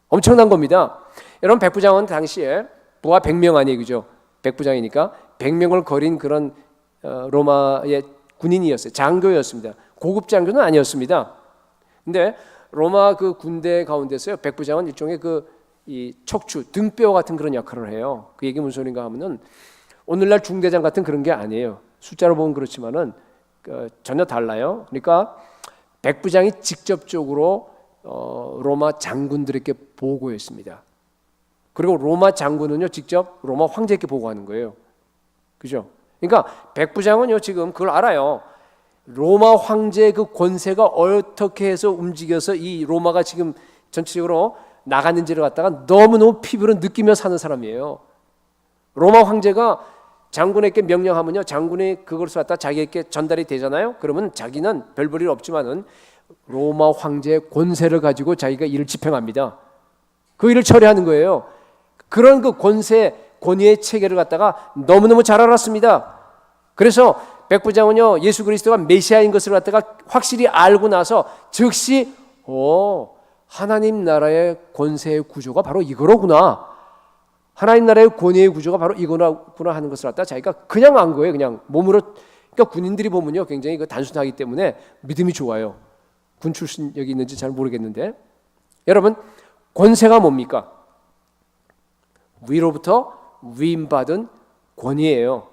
엄청난 겁니다. 여러분, 백부장은 당시에 부하 100명 아니에요, 그죠? 백부장이니까 100명을 거린 그런 로마의 군인이었어요. 장교였습니다. 고급 장교는 아니었습니다. 근데 로마 그 군대 가운데서요, 백부장은 일종의 이 척추, 등뼈 같은 그런 역할을 해요. 그 얘기 무슨 소린가 하면은 오늘날 중대장 같은 그런 게 아니에요. 숫자로 보면 그렇지만은 전혀 달라요. 그러니까 백부장이 직접적으로 로마 장군들에게 보고했습니다. 그리고 로마 장군은요, 직접 로마 황제에게 보고하는 거예요. 그죠? 그러니까 백부장은요, 지금 그걸 알아요. 로마 황제의 그 권세가 어떻게 해서 움직여서 이 로마가 지금 전체적으로 나갔는지를 갖다가 너무너무 피부로 느끼며 사는 사람이에요. 로마 황제가 장군에게 명령하면요, 장군이 그것을 갖다 자기에게 전달이 되잖아요. 그러면 자기는 별 볼 일 없지만은 로마 황제의 권세를 가지고 자기가 일을 집행합니다. 그 일을 처리하는 거예요. 그런 그 권위의 체계를 갖다가 너무너무 잘 알았습니다. 그래서 백부장은요, 예수 그리스도가 메시아인 것을 갖다가 확실히 알고 나서 즉시 하나님 나라의 권세의 구조가 바로 이거로구나, 하나님 나라의 권위의 구조가 바로 이거구나 하는 것을 갖다 자기가 그냥 안 거예요. 그냥 몸으로. 그러니까 군인들이 보면요, 굉장히 단순하기 때문에 믿음이 좋아요. 군 출신 여기 있는지 잘 모르겠는데, 여러분, 권세가 뭡니까? 위로부터 위임받은 권위예요.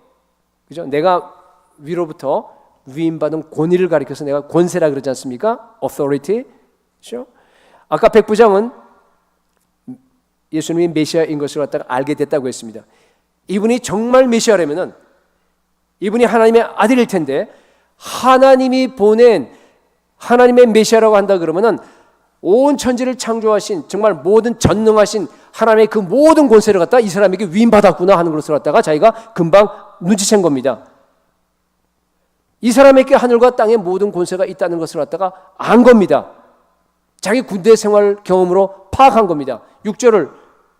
그죠? 내가 위로부터 위임받은 권위를 가리켜서 내가 권세라 그러지 않습니까? authority. 그렇죠? 아까 백부장은 예수님이 메시아인 것을 갖다가 알게 됐다고 했습니다. 이분이 정말 메시아라면은 이분이 하나님의 아들일 텐데, 하나님이 보낸 하나님의 메시아라고 한다 그러면은 온 천지를 창조하신 정말 모든 전능하신 하나님의 그 모든 권세를 갖다 이 사람에게 위임받았구나 하는 것을 갖다가 자기가 금방 눈치챈 겁니다. 이 사람에게 하늘과 땅의 모든 권세가 있다는 것을 갖다가 안 겁니다. 자기 군대 생활 경험으로 파악한 겁니다. 6절을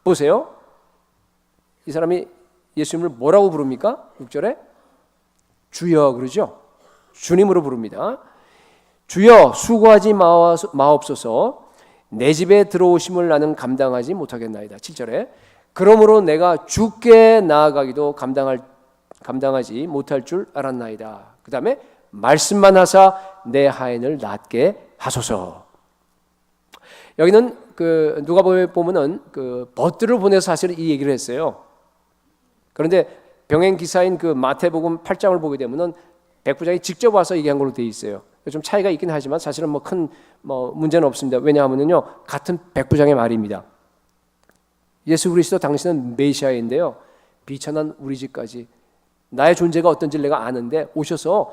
보세요. 이 사람이 예수님을 뭐라고 부릅니까? 6절에 주여 그러죠. 주님으로 부릅니다. 주여 수고하지 마옵소서. 내 집에 들어오심을 나는 감당하지 못하겠나이다. 7절에 그러므로 내가 주께 나아가기도 감당하지 못할 줄 알았나이다. 그 다음에 말씀만 하사 내 하인을 낫게 하소서. 여기는 누가 보면은 벗들을 보내서 사실 이 얘기를 했어요. 그런데 병행 기사인 마태복음 8장을 보게 되면은 백부장이 직접 와서 얘기한 걸로 되어 있어요. 좀 차이가 있긴 하지만 사실은 큰 문제는 없습니다. 왜냐하면요, 같은 백부장의 말입니다. 예수 그리스도 당신은 메시아인데요, 비천한 우리 집까지 나의 존재가 어떤지 내가 아는데 오셔서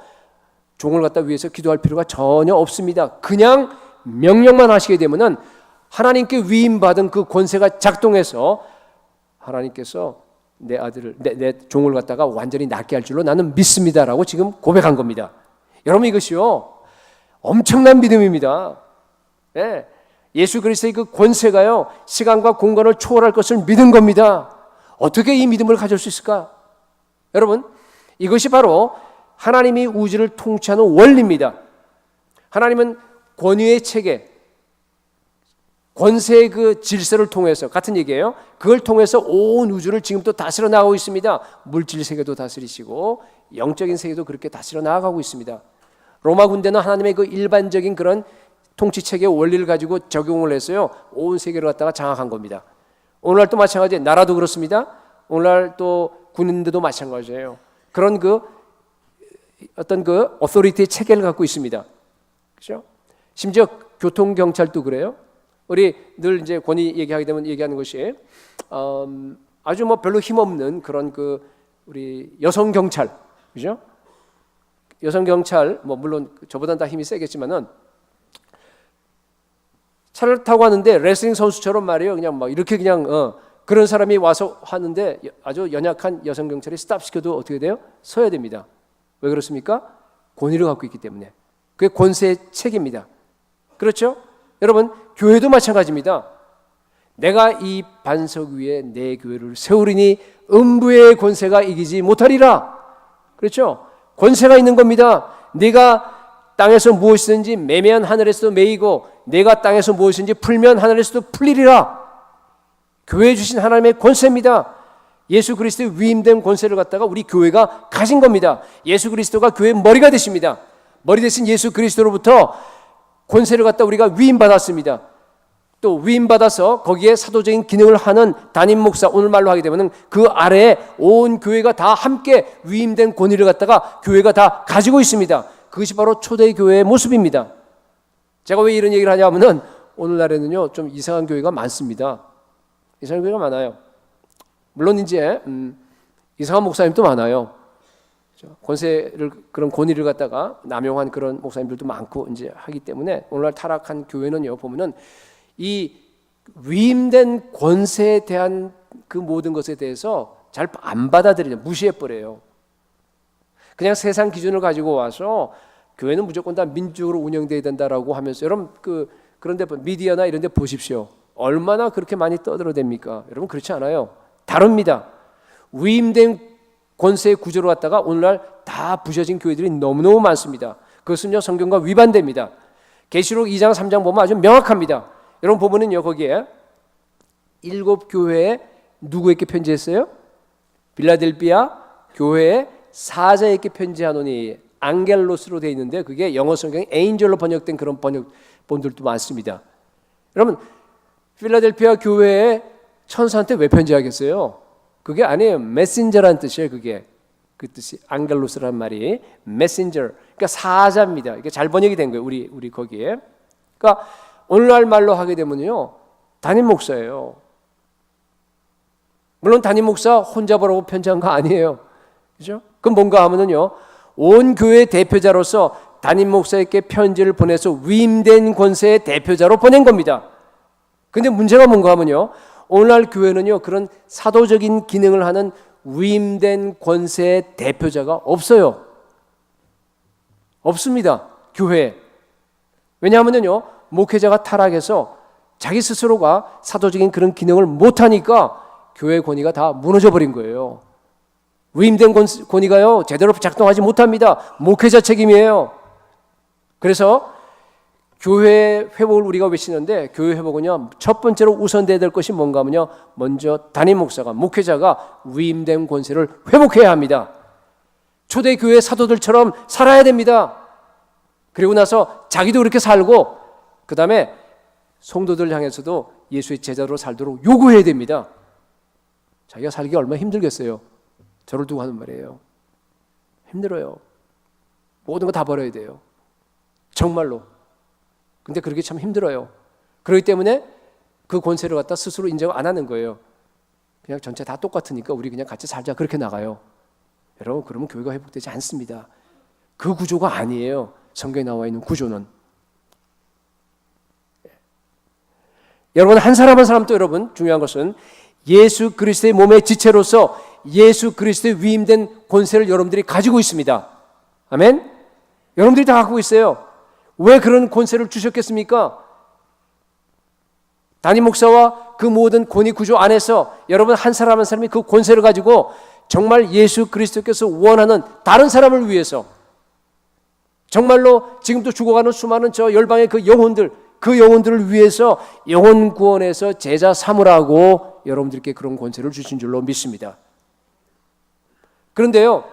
종을 갖다 위해서 기도할 필요가 전혀 없습니다. 그냥 명령만 하시게 되면은 하나님께 위임받은 그 권세가 작동해서 하나님께서 내 아들을 내 종을 갖다가 완전히 낫게 할 줄로 나는 믿습니다라고 지금 고백한 겁니다. 여러분, 이것이요 엄청난 믿음입니다. 네. 예수 그리스도의 그 권세가요 시간과 공간을 초월할 것을 믿은 겁니다. 어떻게 이 믿음을 가질 수 있을까? 여러분, 이것이 바로 하나님이 우주를 통치하는 원리입니다. 하나님은 권위의 체계, 권세의 그 질서를 통해서, 같은 얘기예요, 그걸 통해서 온 우주를 지금도 다스려 나가고 있습니다. 물질 세계도 다스리시고 영적인 세계도 그렇게 다스려 나가고 있습니다. 로마 군대는 하나님의 그 일반적인 그런 통치 체계의 원리를 가지고 적용을 해서요 온 세계를 갖다가 장악한 겁니다. 오늘날 또 마찬가지, 나라도 그렇습니다. 오늘날 또 군인들도 마찬가지예요. 그런 어떤 어토리티의 체계를 갖고 있습니다. 그렇죠? 심지어 교통 경찰도 그래요. 우리 늘 이제 권위 얘기하게 되면 얘기하는 것이 아주 뭐 별로 힘없는 그런 우리 여성 경찰, 그죠? 여성 경찰 뭐 물론 저보다는 다 힘이 세겠지만은 차를 타고 하는데 레슬링 선수처럼 말이에요. 그냥 막 이렇게 그냥 그런 사람이 와서 하는데 아주 연약한 여성 경찰이 스탑 시켜도 어떻게 돼요? 서야 됩니다. 왜 그렇습니까? 권위를 갖고 있기 때문에. 그게 권세의 책입니다. 그렇죠? 여러분, 교회도 마찬가지입니다. 내가 이 반석 위에 내 교회를 세우리니 음부의 권세가 이기지 못하리라. 그렇죠? 권세가 있는 겁니다. 네가 땅에서 무엇이든지 매면 하늘에서도 매이고 내가 땅에서 무엇이든지 풀면 하늘에서도 풀리리라. 교회에 주신 하나님의 권세입니다. 예수 그리스도의 위임된 권세를 갖다가 우리 교회가 가진 겁니다. 예수 그리스도가 교회의 머리가 되십니다. 머리 대신 예수 그리스도로부터 권세를 갖다 우리가 위임받았습니다. 또 위임받아서 거기에 사도적인 기능을 하는 담임 목사, 오늘 말로 하게 되면 그 아래에 온 교회가 다 함께 위임된 권위를 갖다가 교회가 다 가지고 있습니다. 그것이 바로 초대교회의 모습입니다. 제가 왜 이런 얘기를 하냐면은 오늘날에는요 좀 이상한 교회가 많습니다. 이상한 교회가 많아요. 물론 이제 이상한 목사님도 많아요. 권세를, 그런 권위를 갖다가 남용한 그런 목사님들도 많고 이제 하기 때문에 오늘날 타락한 교회는요 보면은 이 위임된 권세에 대한 그 모든 것에 대해서 잘 안 받아들이죠. 무시해 버려요. 그냥 세상 기준을 가지고 와서 교회는 무조건 다 민주적으로 운영돼야 된다라고 하면서 여러분 그런데 미디어나 이런 데 보십시오. 얼마나 그렇게 많이 떠들어댑니까? 여러분 그렇지 않아요. 다릅니다. 위임된 권세의 구조로 갖다가 오늘날 다 부셔진 교회들이 너무너무 많습니다. 그것은요 성경과 위반됩니다. 계시록 2장 3장 보면 아주 명확합니다. 여러분 보면은요 거기에 7 교회에 누구에게 편지했어요? 빌라델비아 교회에 사자에게 편지하노니 앙겔로스로 되어 있는데 그게 영어 성경에 에인절로 번역된 그런 번역본들도 많습니다. 여러분 필라델피아 교회에 천사한테 왜 편지하겠어요? 그게 아니에요. 메신저라는 뜻이에요. 그게 그 뜻이 앙겔로스라는 말이 메신저, 그러니까 사자입니다. 이게 잘 번역이 된 거예요. 우리 거기에. 그러니까 오늘날 말로 하게 되면요 담임 목사예요. 물론 담임 목사 혼자 보라고 편지한 거 아니에요. 그죠? 그럼 뭔가 하면은요 온 교회 대표자로서 담임 목사에게 편지를 보내서 위임된 권세의 대표자로 보낸 겁니다. 근데 문제가 뭔가 하면요 오늘날 교회는요 그런 사도적인 기능을 하는 위임된 권세의 대표자가 없어요. 없습니다. 교회에. 왜냐하면요 목회자가 타락해서 자기 스스로가 사도적인 그런 기능을 못하니까 교회 권위가 다 무너져 버린 거예요. 위임된 권위가요 제대로 작동하지 못합니다. 목회자 책임이에요. 그래서 교회 회복을 우리가 외치는데 교회 회복은요 첫 번째로 우선돼야 될 것이 뭔가 하면요 먼저 담임 목사가, 목회자가 위임된 권세를 회복해야 합니다. 초대교회 사도들처럼 살아야 됩니다. 그리고 나서 자기도 그렇게 살고 그 다음에 성도들 향해서도 예수의 제자로 살도록 요구해야 됩니다. 자기가 살기가 얼마나 힘들겠어요. 저를 두고 하는 말이에요. 힘들어요. 모든 거 다 버려야 돼요. 정말로. 근데 그렇게 참 힘들어요. 그렇기 때문에 그 권세를 갖다 스스로 인정 안 하는 거예요. 그냥 전체 다 똑같으니까 우리 그냥 같이 살자 그렇게 나가요. 여러분 그러면 교회가 회복되지 않습니다. 그 구조가 아니에요. 성경에 나와 있는 구조는. 여러분 한 사람 한 사람도 여러분 중요한 것은 예수 그리스도의 몸의 지체로서 예수 그리스도의 위임된 권세를 여러분들이 가지고 있습니다. 아멘? 여러분들이 다 갖고 있어요. 왜 그런 권세를 주셨겠습니까? 담임 목사와 그 모든 권위 구조 안에서 여러분 한 사람 한 사람이 그 권세를 가지고 정말 예수 그리스도께서 원하는 다른 사람을 위해서 정말로 지금도 죽어가는 수많은 저 열방의 그 영혼들을 위해서 영혼 구원해서 제자 삼으라고 여러분들께 그런 권세를 주신 줄로 믿습니다. 그런데요,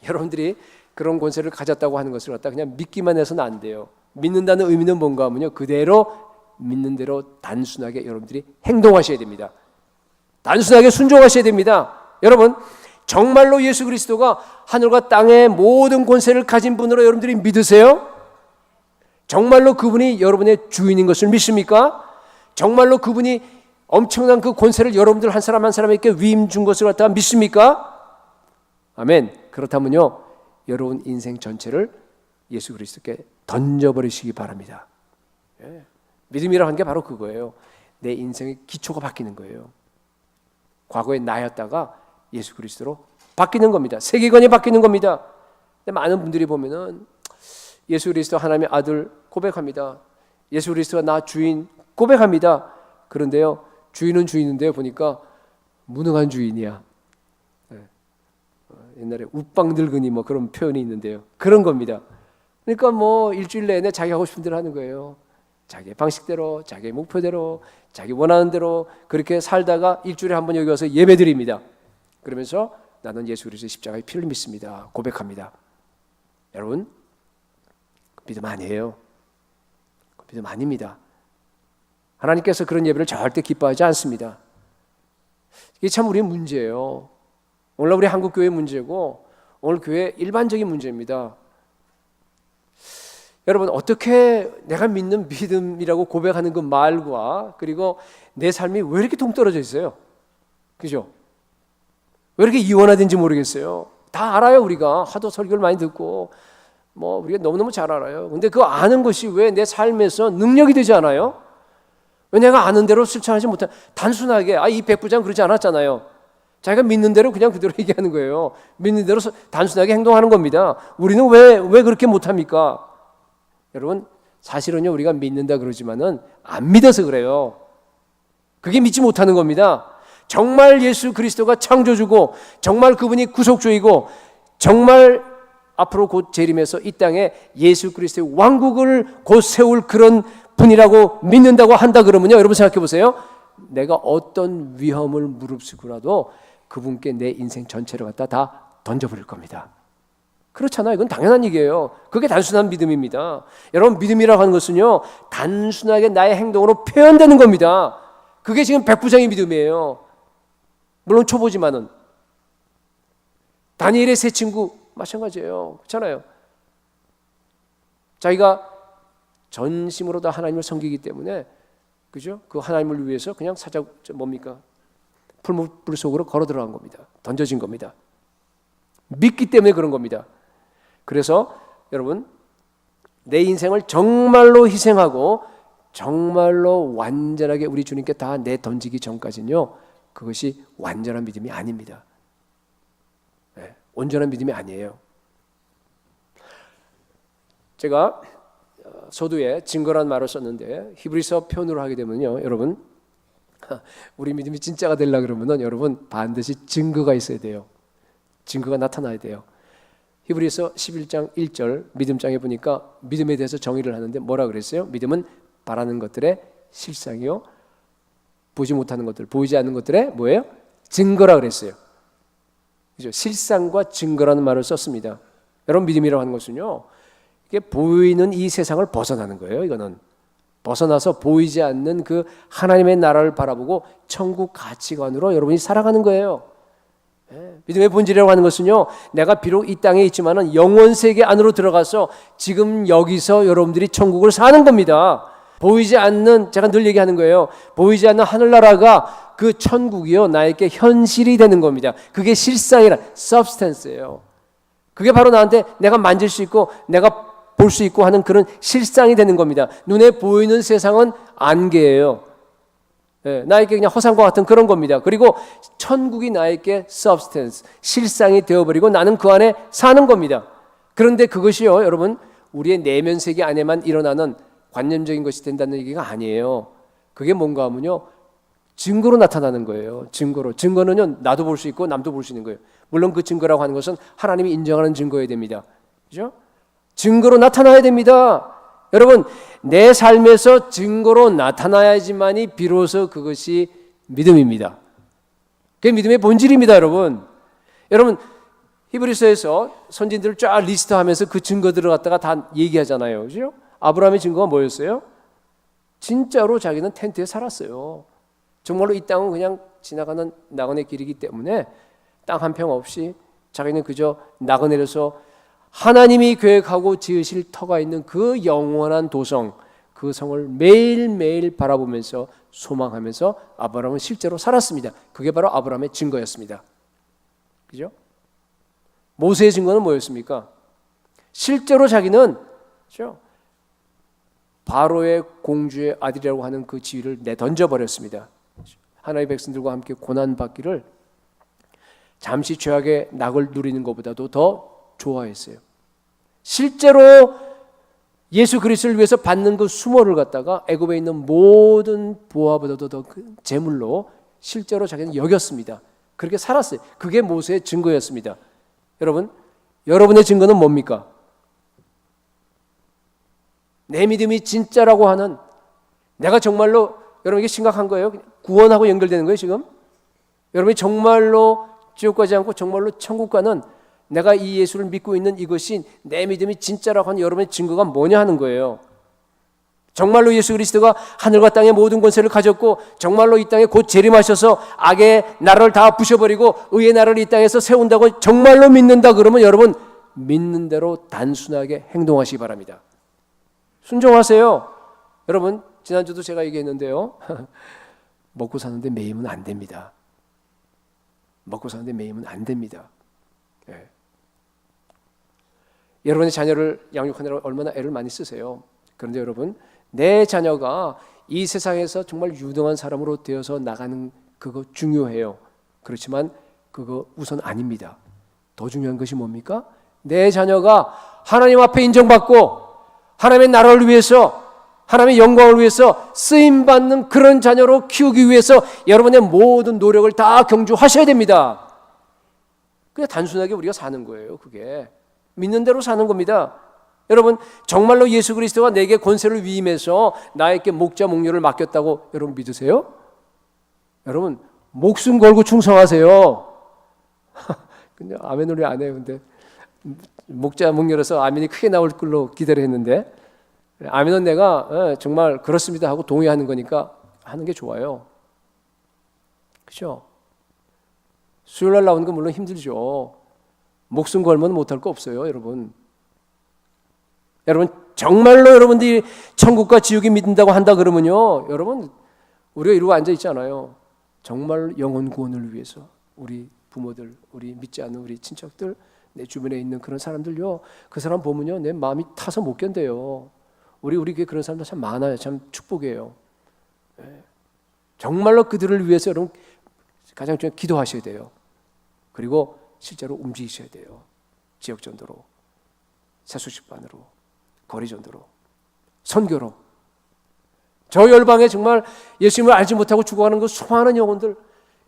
여러분들이 그런 권세를 가졌다고 하는 것을 갖다 그냥 믿기만 해서는 안 돼요. 믿는다는 의미는 뭔가 하면요, 그대로 믿는 대로 단순하게 여러분들이 행동하셔야 됩니다. 단순하게 순종하셔야 됩니다. 여러분, 정말로 예수 그리스도가 하늘과 땅의 모든 권세를 가진 분으로 여러분들이 믿으세요? 정말로 그분이 여러분의 주인인 것을 믿습니까? 정말로 그분이 엄청난 그 권세를 여러분들 한 사람 한 사람에게 위임 준 것을 갖다가 믿습니까? 아멘. 그렇다면요, 여러분 인생 전체를 예수 그리스도께 던져버리시기 바랍니다. 예. 믿음이라고 하는 게 바로 그거예요. 내 인생의 기초가 바뀌는 거예요. 과거에 나였다가 예수 그리스도로 바뀌는 겁니다. 세계관이 바뀌는 겁니다. 근데 많은 분들이 보면은 예수 그리스도 하나님의 아들 고백합니다. 예수 그리스도가 나 주인 고백합니다. 그런데요, 주인은 주인인데요, 보니까 무능한 주인이야. 옛날에 웃방 늙은이 뭐 그런 표현이 있는데요, 그런 겁니다. 그러니까 뭐 일주일 내내 자기 하고 싶은 대로 하는 거예요. 자기의 방식대로, 자기의 목표대로, 자기 원하는 대로 그렇게 살다가 일주일에 한 번 여기 와서 예배드립니다. 그러면서 나는 예수 그리스도의 십자가의 피를 믿습니다, 고백합니다. 여러분, 믿음 아니에요. 믿음 아닙니다. 하나님께서 그런 예배를 절대 기뻐하지 않습니다. 이게 참 우리의 문제예요. 오늘 우리 한국 교회의 문제고 오늘 교회의 일반적인 문제입니다. 여러분, 어떻게 내가 믿는 믿음이라고 고백하는 그 말과 그리고 내 삶이 왜 이렇게 동떨어져 있어요? 그죠? 왜 이렇게 이원화된지 모르겠어요. 다 알아요. 우리가 하도 설교를 많이 듣고 뭐 우리가 너무너무 잘 알아요. 근데 그 아는 것이 왜 내 삶에서 능력이 되지 않아요? 왜 내가 아는 대로 실천하지 못해? 단순하게 이 백부장 그러지 않았잖아요. 자기가 믿는 대로 그냥 그대로 얘기하는 거예요. 믿는 대로 단순하게 행동하는 겁니다. 우리는 왜 그렇게 못합니까? 여러분, 사실은요, 우리가 믿는다 그러지만은 안 믿어서 그래요. 그게 믿지 못하는 겁니다. 정말 예수 그리스도가 창조주고 정말 그분이 구속주이고 정말 앞으로 곧 재림해서 이 땅에 예수 그리스도의 왕국을 곧 세울 그런 분이라고 믿는다고 한다 그러면요, 여러분 생각해 보세요. 내가 어떤 위험을 무릅쓰고라도 그분께 내 인생 전체를 갖다 다 던져버릴 겁니다. 그렇잖아요. 이건 당연한 얘기예요. 그게 단순한 믿음입니다. 여러분, 믿음이라고 하는 것은요, 단순하게 나의 행동으로 표현되는 겁니다. 그게 지금 백부장의 믿음이에요. 물론 초보지만은. 다니엘의 세 친구 마찬가지예요. 그렇잖아요. 자기가 전심으로 다 하나님을 섬기기 때문에, 그죠? 그 하나님을 위해서 그냥 뭡니까? 풀무불 속으로 걸어 들어간 겁니다. 던져진 겁니다. 믿기 때문에 그런 겁니다. 그래서 여러분, 내 인생을 정말로 희생하고 정말로 완전하게 우리 주님께 다 내던지기 전까지는요, 그것이 완전한 믿음이 아닙니다. 네, 온전한 믿음이 아니에요. 제가 서두에 증거란 말을 썼는데 히브리서 표현으로 하게 되면요, 여러분, 우리 믿음이 진짜가 되려고 그러면은 여러분 반드시 증거가 있어야 돼요. 증거가 나타나야 돼요. 히브리서 11장 1절 믿음장에 보니까 믿음에 대해서 정의를 하는데 뭐라 그랬어요? 믿음은 바라는 것들의 실상이요, 보지 못하는 것들, 보이지 않는 것들의 뭐예요? 증거라 그랬어요. 그죠? 실상과 증거라는 말을 썼습니다. 여러분, 믿음이라고 하는 것은요, 이게 보이는 이 세상을 벗어나는 거예요. 이거는 벗어나서 보이지 않는 그 하나님의 나라를 바라보고 천국 가치관으로 여러분이 살아가는 거예요. 믿음의 본질이라고 하는 것은요, 내가 비록 이 땅에 있지만은 영원 세계 안으로 들어가서 지금 여기서 여러분들이 천국을 사는 겁니다. 보이지 않는, 제가 늘 얘기하는 거예요. 보이지 않는 하늘나라가 그 천국이요, 나에게 현실이 되는 겁니다. 그게 실상이라, substance예요. 그게 바로 나한테 내가 만질 수 있고 내가 볼 수 있고 하는 그런 실상이 되는 겁니다. 눈에 보이는 세상은 안개예요. 나에게 그냥 허상과 같은 그런 겁니다. 그리고 천국이 나에게 substance, 실상이 되어버리고 나는 그 안에 사는 겁니다. 그런데 그것이요, 여러분, 우리의 내면 세계 안에만 일어나는 관념적인 것이 된다는 얘기가 아니에요. 그게 뭔가 하면요, 증거로 나타나는 거예요. 증거는요, 나도 볼 수 있고 남도 볼 수 있는 거예요. 물론 그 증거라고 하는 것은 하나님이 인정하는 증거여야 됩니다. 그죠? 증거로 나타나야 됩니다. 여러분, 내 삶에서 증거로 나타나야지만이 비로소 그것이 믿음입니다. 그게 믿음의 본질입니다, 여러분. 여러분, 히브리서에서 선진들을 쫙 리스트하면서 그 증거들을 갖다가 다 얘기하잖아요. 그죠? 아브라함의 증거가 뭐였어요? 진짜로 자기는 텐트에 살았어요. 정말로 이 땅은 그냥 지나가는 나그네 길이기 때문에 땅 한 평 없이 자기는 그저 나그네로서 하나님이 계획하고 지으실 터가 있는 그 영원한 도성, 그 성을 매일매일 바라보면서 소망하면서 아브라함은 실제로 살았습니다. 그게 바로 아브라함의 증거였습니다. 그죠? 모세의 증거는 뭐였습니까? 실제로 자기는, 그죠? 바로의 공주의 아들이라고 하는 그 지위를 내던져 버렸습니다. 하나님의 백성들과 함께 고난받기를 잠시 죄악의 낙을 누리는 것보다도 더 좋아했어요. 실제로 예수 그리스도를 위해서 받는 그 수모를 갖다가 애굽에 있는 모든 보화보다도 더 큰 재물로 실제로 자기는 여겼습니다. 그렇게 살았어요. 그게 모세의 증거였습니다. 여러분, 여러분의 증거는 뭡니까? 내 믿음이 진짜라고 하는, 내가 정말로, 여러분 이게 심각한 거예요. 구원하고 연결되는 거예요 지금. 여러분이 정말로 지옥 가지 않고 정말로 천국 가는, 내가 이 예수를 믿고 있는 이것이 내 믿음이 진짜라고 하는 여러분의 증거가 뭐냐 하는 거예요. 정말로 예수 그리스도가 하늘과 땅의 모든 권세를 가졌고 정말로 이 땅에 곧 재림하셔서 악의 나라를 다 부셔버리고 의의 나라를 이 땅에서 세운다고 정말로 믿는다 그러면 여러분 믿는 대로 단순하게 행동하시기 바랍니다. 순종하세요. 여러분 지난주도 제가 얘기했는데요. 먹고 사는데 매이면 안 됩니다. 먹고 사는데 매이면 안 됩니다. 네. 여러분의 자녀를 양육하느라 얼마나 애를 많이 쓰세요. 그런데 여러분 내 자녀가 이 세상에서 정말 유능한 사람으로 되어서 나가는 그거 중요해요. 그렇지만 그거 우선 아닙니다. 더 중요한 것이 뭡니까? 내 자녀가 하나님 앞에 인정받고 하나님의 나라를 위해서 하나님의 영광을 위해서 쓰임받는 그런 자녀로 키우기 위해서 여러분의 모든 노력을 다 경주하셔야 됩니다. 그냥 단순하게 우리가 사는 거예요. 그게 믿는 대로 사는 겁니다. 여러분 정말로 예수 그리스도가 내게 권세를 위임해서 나에게 목자 목료를 맡겼다고 여러분 믿으세요? 여러분 목숨 걸고 충성하세요. 근데 아멘을 왜 안 해요? 근데 목자 목료라서 아멘이 크게 나올 걸로 기대를 했는데 아멘은 내가 정말 그렇습니다 하고 동의하는 거니까 하는 게 좋아요. 그렇죠? 수요일날 나오는 건 물론 힘들죠. 목숨 걸면 못할 거 없어요, 여러분. 여러분 정말로 여러분들이 천국과 지옥이 믿는다고 한다 그러면요, 여러분 우리가 이러고 앉아 있잖아요. 정말 영혼 구원을 위해서 우리 부모들, 우리 믿지 않는 우리 친척들, 내 주변에 있는 그런 사람들요, 그 사람 보면요 내 마음이 타서 못 견뎌요. 우리 교회 그런 사람들 참 많아요. 참 축복이에요. 정말로 그들을 위해서 여러분 가장 중요한 기도하셔야 돼요. 그리고 실제로 움직이셔야 돼요. 지역전도로, 세수식반으로, 거리전도로, 선교로. 저 열방에 정말 예수님을 알지 못하고 죽어가는 그 수많은 영혼들,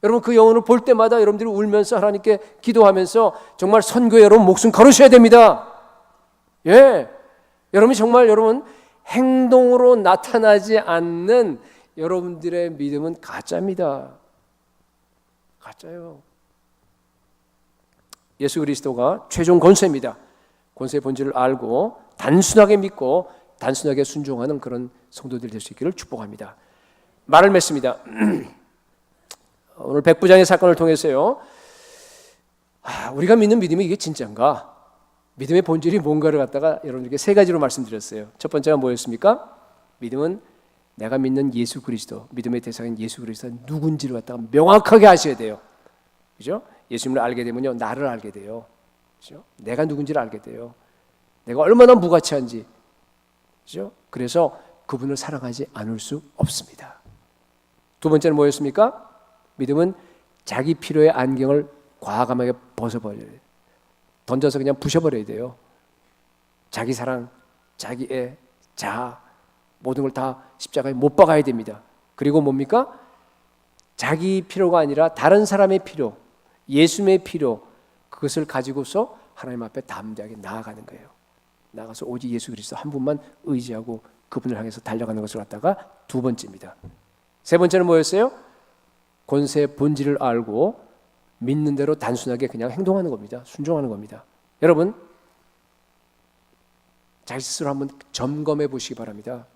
여러분 그 영혼을 볼 때마다 여러분들이 울면서 하나님께 기도하면서 정말 선교에 여러분 목숨 걸으셔야 됩니다. 예, 여러분이 정말 여러분 행동으로 나타나지 않는 여러분들의 믿음은 가짜입니다. 가짜예요. 예수 그리스도가 최종 권세입니다. 권세의 본질을 알고 단순하게 믿고 단순하게 순종하는 그런 성도들 될 수 있기를 축복합니다. 말을 맺습니다. 오늘 백부장의 사건을 통해서요, 우리가 믿는 믿음이 이게 진짜인가? 믿음의 본질이 뭔가를 갖다가 여러분들께 세 가지로 말씀드렸어요. 첫 번째가 뭐였습니까? 믿음은 내가 믿는 예수 그리스도, 믿음의 대상인 예수 그리스도가 누군지를 갖다가 명확하게 아셔야 돼요. 그죠? 예수님을 알게 되면요, 나를 알게 돼요. 그죠? 내가 누군지를 알게 돼요. 내가 얼마나 무가치한지. 그죠? 그래서 그분을 사랑하지 않을 수 없습니다. 두 번째는 뭐였습니까? 믿음은 자기 필요의 안경을 과감하게 벗어버려야 돼요. 던져서 그냥 부셔버려야 돼요. 자기 사랑, 자기 애, 자아 모든 걸 다 십자가에 못 박아야 됩니다. 그리고 뭡니까? 자기 필요가 아니라 다른 사람의 필요, 예수님의 필요, 그것을 가지고서 하나님 앞에 담대하게 나아가는 거예요. 나가서 오직 예수 그리스도 한 분만 의지하고 그분을 향해서 달려가는 것을 갖다가 두 번째입니다. 세 번째는 뭐였어요? 권세의 본질을 알고 믿는 대로 단순하게 그냥 행동하는 겁니다. 순종하는 겁니다. 여러분 자기 스스로 한번 점검해 보시기 바랍니다.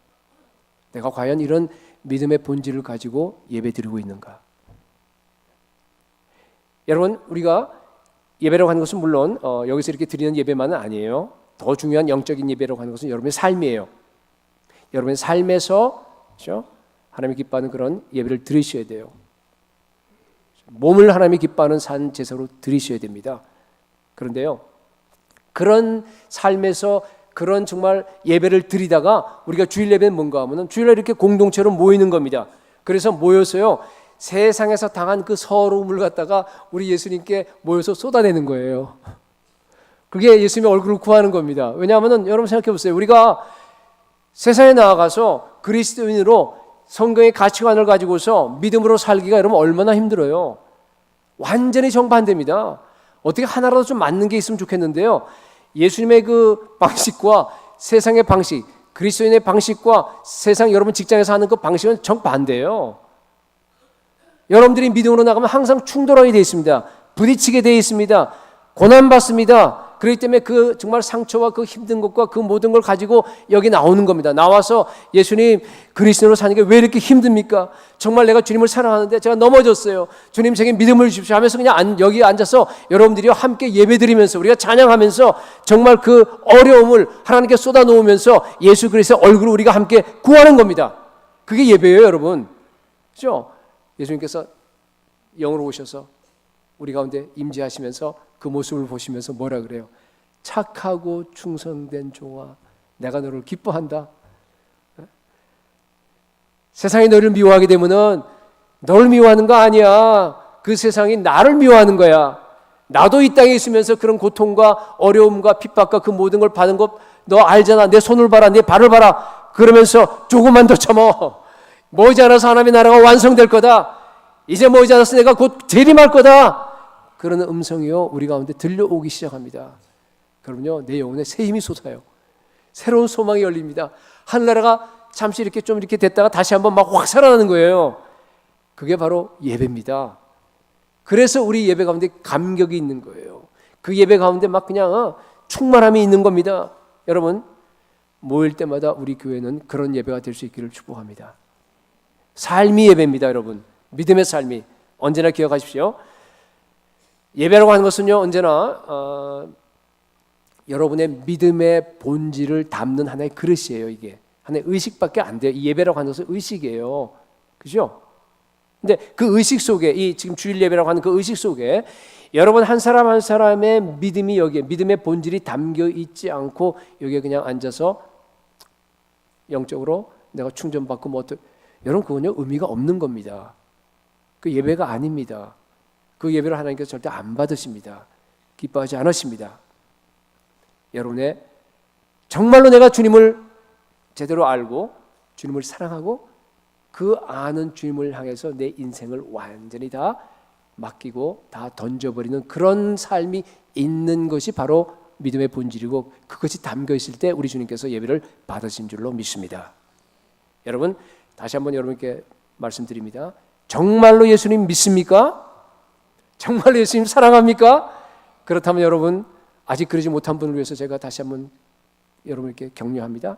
내가 과연 이런 믿음의 본질을 가지고 예배드리고 있는가? 여러분, 우리가 예배라고 하는 것은 물론 여기서 이렇게 드리는 예배만은 아니에요. 더 중요한 영적인 예배라고 하는 것은 여러분의 삶이에요. 여러분의 삶에서, 그렇죠? 하나님이 기뻐하는 그런 예배를 드리셔야 돼요. 몸을 하나님이 기뻐하는 산 제사로 드리셔야 됩니다. 그런데요, 그런 삶에서 그런 정말 예배를 드리다가 우리가 주일 예배는 뭔가 하면은 주일날 이렇게 공동체로 모이는 겁니다. 그래서 모여서요, 세상에서 당한 그 서러움을 갖다가 우리 예수님께 모여서 쏟아내는 거예요. 그게 예수님의 얼굴을 구하는 겁니다. 왜냐하면 여러분 생각해 보세요. 우리가 세상에 나아가서 그리스도인으로 성경의 가치관을 가지고서 믿음으로 살기가 여러분 얼마나 힘들어요. 완전히 정반대입니다. 어떻게 하나라도 좀 맞는 게 있으면 좋겠는데요. 예수님의 그 방식과 세상의 방식, 그리스도인의 방식과 세상 여러분 직장에서 하는 그 방식은 정반대예요. 여러분들이 믿음으로 나가면 항상 충돌하게 되어 있습니다. 부딪히게 되어 있습니다. 고난받습니다. 그렇기 때문에 그 정말 상처와 그 힘든 것과 그 모든 걸 가지고 여기 나오는 겁니다. 나와서 예수님, 그리스도로 사는 게 왜 이렇게 힘듭니까? 정말 내가 주님을 사랑하는데 제가 넘어졌어요. 주님 제게 믿음을 주십시오 하면서 그냥 여기 앉아서 여러분들이 함께 예배드리면서 우리가 찬양하면서 정말 그 어려움을 하나님께 쏟아놓으면서 예수 그리스도의 얼굴을 우리가 함께 구하는 겁니다. 그게 예배예요, 여러분. 그렇죠? 예수님께서 영으로 오셔서 우리 가운데 임재하시면서 그 모습을 보시면서 뭐라 그래요? 착하고 충성된 종아, 내가 너를 기뻐한다. 세상이 너를 미워하게 되면은 너를 미워하는 거 아니야. 그 세상이 나를 미워하는 거야. 나도 이 땅에 있으면서 그런 고통과 어려움과 핍박과 그 모든 걸 받은 거 너 알잖아. 내 손을 봐라, 내 발을 봐라. 그러면서 조금만 더 참어. 머지않아서 않아서 하나님의 나라가 완성될 거다. 이제 머지않아서 않아서 내가 곧 재림할 거다. 그런 음성이요 우리 가운데 들려오기 시작합니다. 그러면요 내 영혼에 새 힘이 솟아요. 새로운 소망이 열립니다. 하늘나라가 잠시 이렇게 좀 이렇게 됐다가 다시 한번 막 확 살아나는 거예요. 그게 바로 예배입니다. 그래서 우리 예배 가운데 감격이 있는 거예요. 그 예배 가운데 막 그냥 충만함이 있는 겁니다. 여러분 모일 때마다 우리 교회는 그런 예배가 될 수 있기를 축복합니다. 삶이 예배입니다. 여러분 믿음의 삶이 언제나 기억하십시오. 예배라고 하는 것은요 언제나 여러분의 믿음의 본질을 담는 하나의 그릇이에요. 이게 하나의 의식밖에 안 돼요. 이 예배라고 하는 것은 의식이에요. 그죠? 근데 그 의식 속에 이 지금 주일 예배라고 하는 그 의식 속에 여러분 한 사람 한 사람의 믿음이 여기에 믿음의 본질이 담겨 있지 않고 여기에 그냥 앉아서 영적으로 내가 충전받고 뭐 여러분 그건요 의미가 없는 겁니다. 그 예배가 아닙니다. 그 예배를 하나님께서 절대 안 받으십니다. 기뻐하지 않으십니다. 여러분의 정말로 내가 주님을 제대로 알고 주님을 사랑하고 그 아는 주님을 향해서 내 인생을 완전히 다 맡기고 다 던져버리는 그런 삶이 있는 것이 바로 믿음의 본질이고 그것이 담겨 있을 때 우리 주님께서 예배를 받으신 줄로 믿습니다. 여러분 다시 한번 여러분께 말씀드립니다. 정말로 예수님 믿습니까? 정말로 예수님 사랑합니까? 그렇다면 여러분 아직 그러지 못한 분을 위해서 제가 다시 한번 여러분께 격려합니다.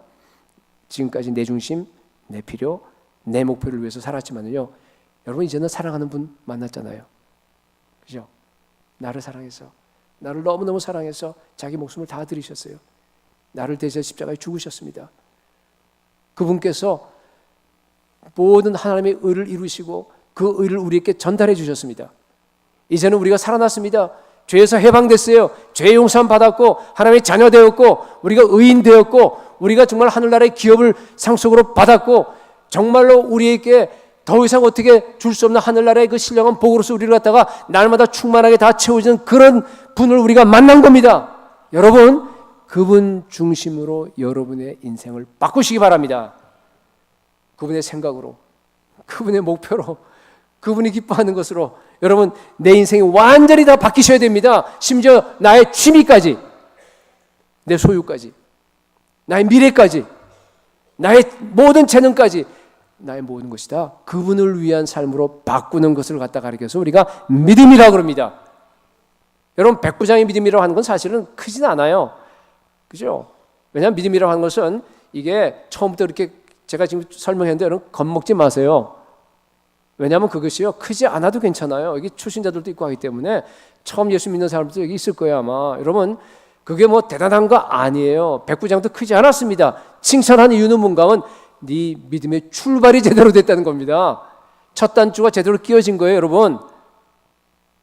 지금까지 내 중심, 내 필요, 내 목표를 위해서 살았지만요 여러분 이제는 사랑하는 분 만났잖아요. 그죠? 나를 사랑해서 나를 너무너무 사랑해서 자기 목숨을 다 드리셨어요. 나를 대신해 십자가에 죽으셨습니다. 그분께서 모든 하나님의 의를 이루시고 그 의를 우리에게 전달해 주셨습니다. 이제는 우리가 살아났습니다. 죄에서 해방됐어요. 죄 용서함 받았고 하나님의 자녀 되었고 우리가 의인 되었고 우리가 정말 하늘나라의 기업을 상속으로 받았고 정말로 우리에게 더 이상 어떻게 줄 수 없는 하늘나라의 그 신령한 복으로서 우리를 갖다가 날마다 충만하게 다 채워지는 그런 분을 우리가 만난 겁니다. 여러분 그분 중심으로 여러분의 인생을 바꾸시기 바랍니다. 그분의 생각으로 그분의 목표로 그분이 기뻐하는 것으로 여러분 내 인생이 완전히 다 바뀌셔야 됩니다. 심지어 나의 취미까지 내 소유까지 나의 미래까지 나의 모든 재능까지 나의 모든 것이 다 그분을 위한 삶으로 바꾸는 것을 갖다 가리켜서 우리가 믿음이라고 그럽니다. 여러분 백부장의 믿음이라고 하는 건 사실은 크진 않아요. 그죠? 왜냐하면 믿음이라고 하는 것은 이게 처음부터 이렇게 제가 지금 설명했는데 여러분 겁먹지 마세요. 왜냐하면 그것이요 크지 않아도 괜찮아요. 여기 초신자들도 있고 하기 때문에 처음 예수 믿는 사람들도 여기 있을 거예요 아마. 여러분 그게 뭐 대단한 거 아니에요. 백부장도 크지 않았습니다. 칭찬한 이유는 뭔가 하면 네 믿음의 출발이 제대로 됐다는 겁니다. 첫 단추가 제대로 끼워진 거예요 여러분.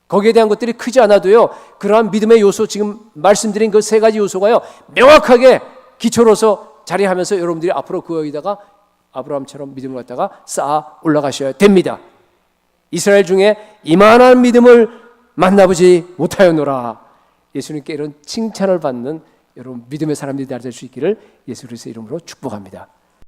거기에 대한 것들이 크지 않아도요 그러한 믿음의 요소 지금 말씀드린 그 세 가지 요소가요 명확하게 기초로서 자리하면서 여러분들이 앞으로 그거에다가 아브라함처럼 믿음을 갖다가 쌓아 올라가셔야 됩니다. 이스라엘 중에 이만한 믿음을 만나보지 못하였노라. 예수님께 이런 칭찬을 받는 여러분 믿음의 사람들이 될 수 있기를 예수 그리스도의 이름으로 축복합니다.